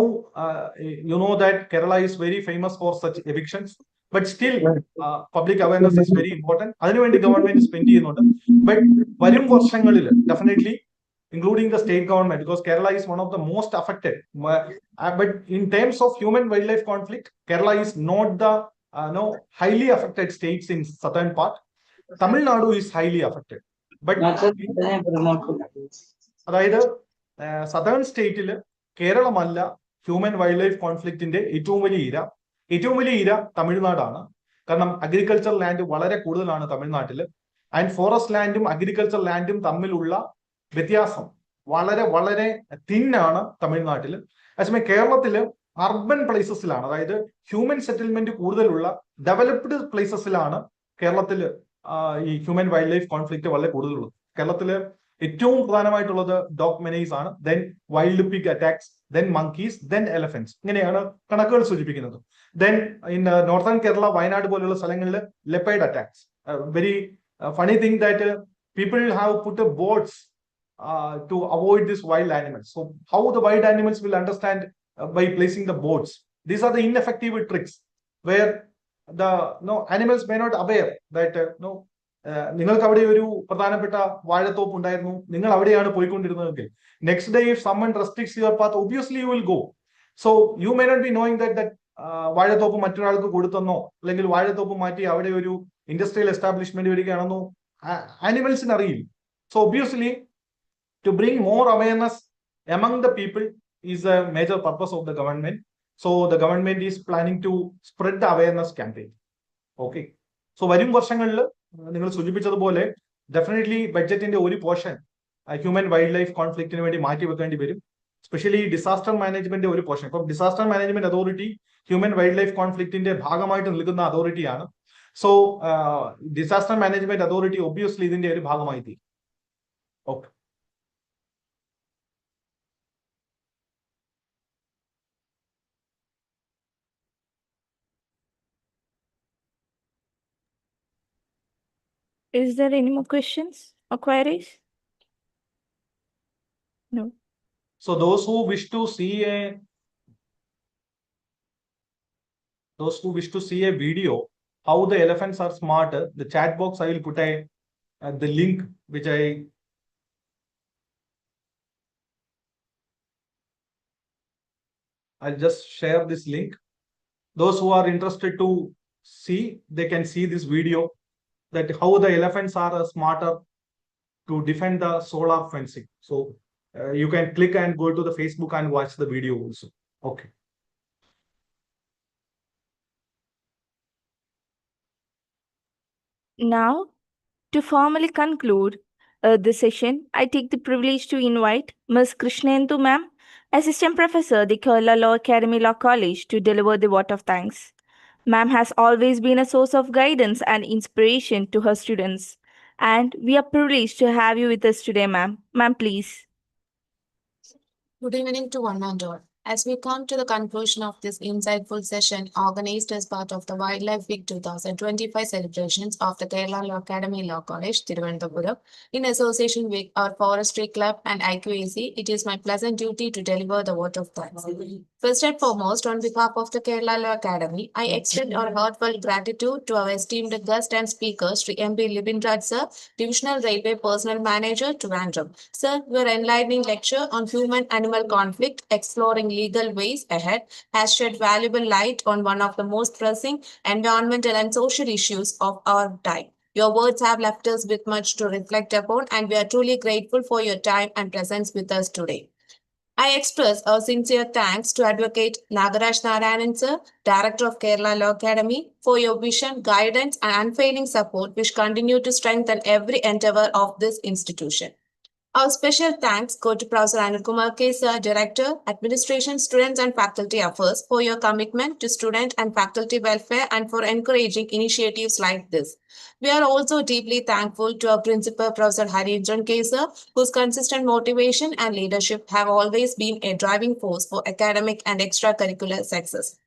you know that Kerala is very famous for such evictions, but still public awareness is very important. അതിനുവേണ്ടി ഗവൺമെന്റ് സ്പെൻഡ് ചെയ്യുന്നുണ്ട്. ബട്ട് വരും വർഷങ്ങളിൽ definitely, including the state government, because Kerala is one of the most affected. But in terms of human wildlife conflict, Kerala is not the highly affected states in southern part. Tamil Nadu is highly affected. But അതായത് southern സ്റ്റേറ്റില് കേരളമല്ല human wild life കോൺഫ്ലിക്റ്റിന്റെ ഏറ്റവും വലിയ ഇര തമിഴ്നാടാണ്. കാരണം agriculture land വളരെ കൂടുതലാണ് തമിഴ്നാട്ടില്. And forest ലാൻഡും agriculture ലാൻഡും തമ്മിലുള്ള വ്യത്യാസം വളരെ വളരെ തിന്നാണ് തമിഴ്നാട്ടില്. അതേസമയം കേരളത്തില് അർബൻ പ്ലേസസിലാണ്, അതായത് ഹ്യൂമൻ സെറ്റിൽമെന്റ് കൂടുതലുള്ള ഡെവലപ്ഡ് പ്ലേസസിലാണ് കേരളത്തില് ഈ ഹ്യൂമൻ വൈൽഡ് ലൈഫ് കോൺഫ്ലിക്റ്റ് വളരെ കൂടുതലുള്ളത്. കേരളത്തില് ഏറ്റവും പ്രധാനമായിട്ടുള്ളത് ഡോഗ് മെനേസ് ആണ്. Then wild pig attacks, then monkeys, then elephants. ഇങ്ങനെയാണ് കണക്കുകൾ സൂചിപ്പിക്കുന്നത്. Then in northern Kerala, Wayanad പോലുള്ള സ്ഥലങ്ങളിൽ leopard attacks. Very funny thing that people have put boats to avoid these wild animals. So how the wild animals will understand by placing the boats? These are the ineffective tricks where the animals may not aware that നിങ്ങൾക്ക് അവിടെ ഒരു പ്രധാനപ്പെട്ട വാഴത്തോപ്പ് ഉണ്ടായിരുന്നു, നിങ്ങൾ അവിടെയാണ് പോയിക്കൊണ്ടിരുന്നതെങ്കിൽ next day if someone restricts your path, obviously you will go. So you may not be knowing that വാഴത്തോപ്പ് മറ്റൊരാൾക്ക് കൊടുത്തെന്നോ അല്ലെങ്കിൽ വാഴത്തോപ്പ് മാറ്റി അവിടെ ഒരു ഇൻഡസ്ട്രിയൽ എസ്റ്റാബ്ലിഷ്മെന്റ് വരികയാണെന്നോ ആനിമൽസിന് അറിയില്ല. So obviously to bring more awareness among the people is a major purpose of the government. So the government is planning to spread the awareness campaign. Okay. So വരും വർഷങ്ങളിൽ നിങ്ങൾ സൂചിപ്പിച്ചതുപോലെ ഡെഫിനറ്റ്ലി ബഡ്ജറ്റിന്റെ ഒരു portion human wild life കോൺഫ്ലിക്റ്റിന് വേണ്ടി മാറ്റി വെക്കേണ്ടി വരും. സ്പെഷ്യലി ഡിസാസ്റ്റർ മാനേജ്മെന്റ് ഒരു പോർഷൻ. ഇപ്പം disaster management authority human wild life കോൺഫ്ലിക്റ്റിന്റെ ഭാഗമായിട്ട് നിൽക്കുന്ന അതോറിറ്റിയാണ്. So disaster management authority obviously ഇതിന്റെ ഒരു ഭാഗമായി തീരും. Okay. Is there any more questions or queries? No. So those who wish to see a video how the elephants are smart, the chat box I will put the link which I'll just share this link. Those who are interested to see, they can see this video that how the elephants are smarter to defend the solar fencing. So you can click and go to the Facebook and watch the video also. Okay. Now, to formally conclude this session, I take the privilege to invite Ms. Krishnendu Ma'am, Assistant Professor, the Kerala Law Academy Law College, to deliver the vote of thanks. Ma'am has always been a source of guidance and inspiration to her students, and we are privileged to have you with us today, ma'am. Ma'am, please. Good evening to one and all. As we come to the conclusion of this insightful session organized as part of the Wildlife Week 2025 celebrations of the Kerala Law Academy Law College, Thiruvananthapuram, in association with our Forestry Club and IQAC, it is my pleasant duty to deliver the vote of thanks. First and foremost, on behalf of the Kerala Law Academy, I extend our heartfelt gratitude to our esteemed guest and speaker, Sri M.P. Libinraj Sir, Divisional Railway Personnel Manager, Trivandrum. Sir, your enlightening lecture on human-animal conflict, exploring legal ways ahead, has shed valuable light on one of the most pressing environmental and social issues of our time. Your words have left us with much to reflect upon, and we are truly grateful for your time and presence with us today. I express our sincere thanks to Advocate Nagaraj Narayanan Sir, Director of Kerala Law Academy, for your vision, guidance, and unfailing support, which continue to strengthen every endeavor of this institution. Our special thanks go to Professor Anil Kumar K. Sir, Director, Administration, Students and Faculty Affairs, for your commitment to student and faculty welfare and for encouraging initiatives like this. We are also deeply thankful to our Principal, Professor Harindran K. Sir, whose consistent motivation and leadership have always been a driving force for academic and extracurricular success.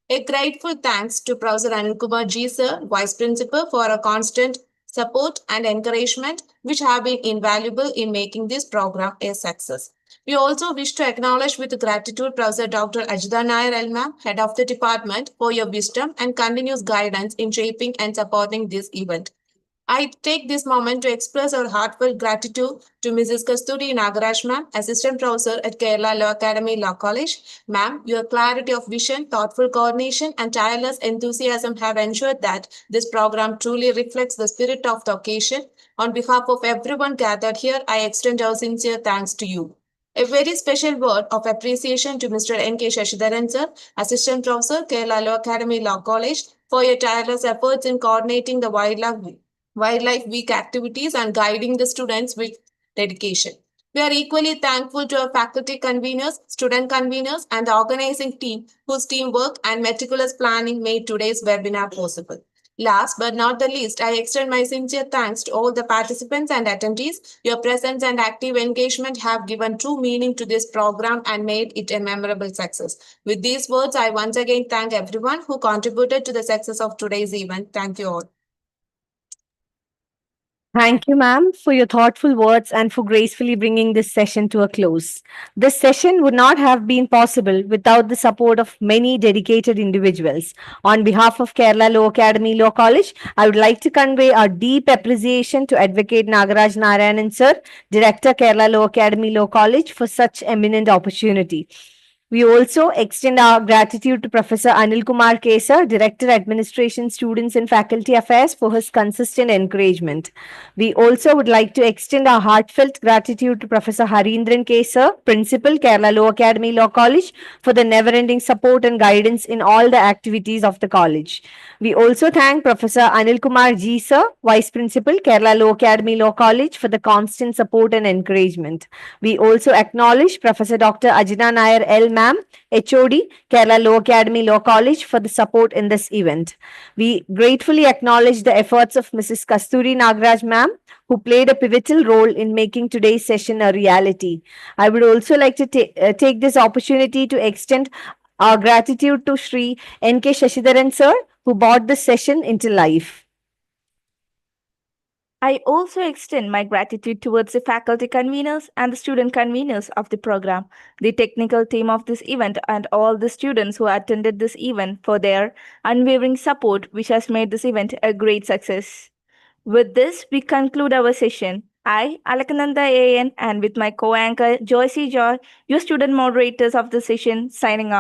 A grateful thanks to Professor Anil Kumar G. Sir, Vice Principal, for a constant support and encouragement, which have been invaluable in making this program a success. We also wish to acknowledge with gratitude Professor Dr. Ajita Nair Elma, Head of the Department, for your wisdom and continuous guidance in shaping and supporting this event. I take this moment to express our heartfelt gratitude to Mrs. Kasturi Nagaraj Ma'am, Assistant Professor at Kerala Law Academy Law College. Ma'am, your clarity of vision, thoughtful coordination, and tireless enthusiasm have ensured that this program truly reflects the spirit of the occasion. On behalf of everyone gathered here, I extend our sincere thanks to you. A very special word of appreciation to Mr. N.K. Shashidharan Sir, Assistant Professor, Kerala Law Academy Law College, for your tireless efforts in coordinating the Wildlife Week activities and guiding the students with dedication. We are equally thankful to our faculty conveners, student conveners, and the organizing team whose teamwork and meticulous planning made today's webinar possible. Last but not the least, I extend my sincere thanks to all the participants and attendees. Your presence and active engagement have given true meaning to this program and made it a memorable success. With these words, I once again thank everyone who contributed to the success of today's event. Thank you all. Thank you, ma'am, for your thoughtful words and for gracefully bringing this session to a close. This session would not have been possible without the support of many dedicated individuals. On behalf of Kerala Law Academy Law College, I would like to convey our deep appreciation to Advocate Nagaraj Narayanan sir, Director Kerala Law Academy Law College, for such eminent opportunity. We also extend our gratitude to Professor Anil Kumar Kesar, Director Administration Students and Faculty Affairs, for his consistent encouragement. We also would like to extend our heartfelt gratitude to Professor Harindran Kesar, Principal, Kerala Law Academy Law College, for the never-ending support and guidance in all the activities of the college. We also thank Professor Anil Kumar G. Sir, Vice Principal, Kerala Law Academy Law College, for the constant support and encouragement. We also acknowledge Professor Dr. Ajna Nair L. Ma'am, HOD, Kerala Law Academy Law College, for the support in this event. We gratefully acknowledge the efforts of Mrs. Kasturi Nagaraj Ma'am, who played a pivotal role in making today's session a reality. I would also like to take this opportunity to extend our gratitude to Shri N.K. Shashidharan Sir, who brought this session into life. I also extend my gratitude towards the faculty conveners and the student conveners of the program, the technical team of this event, and all the students who attended this event for their unwavering support, which has made this event a great success. With this, we conclude our session. I, Alakananda AN, and with my co-anchor Joycey Joy, your student moderators of the session, signing off.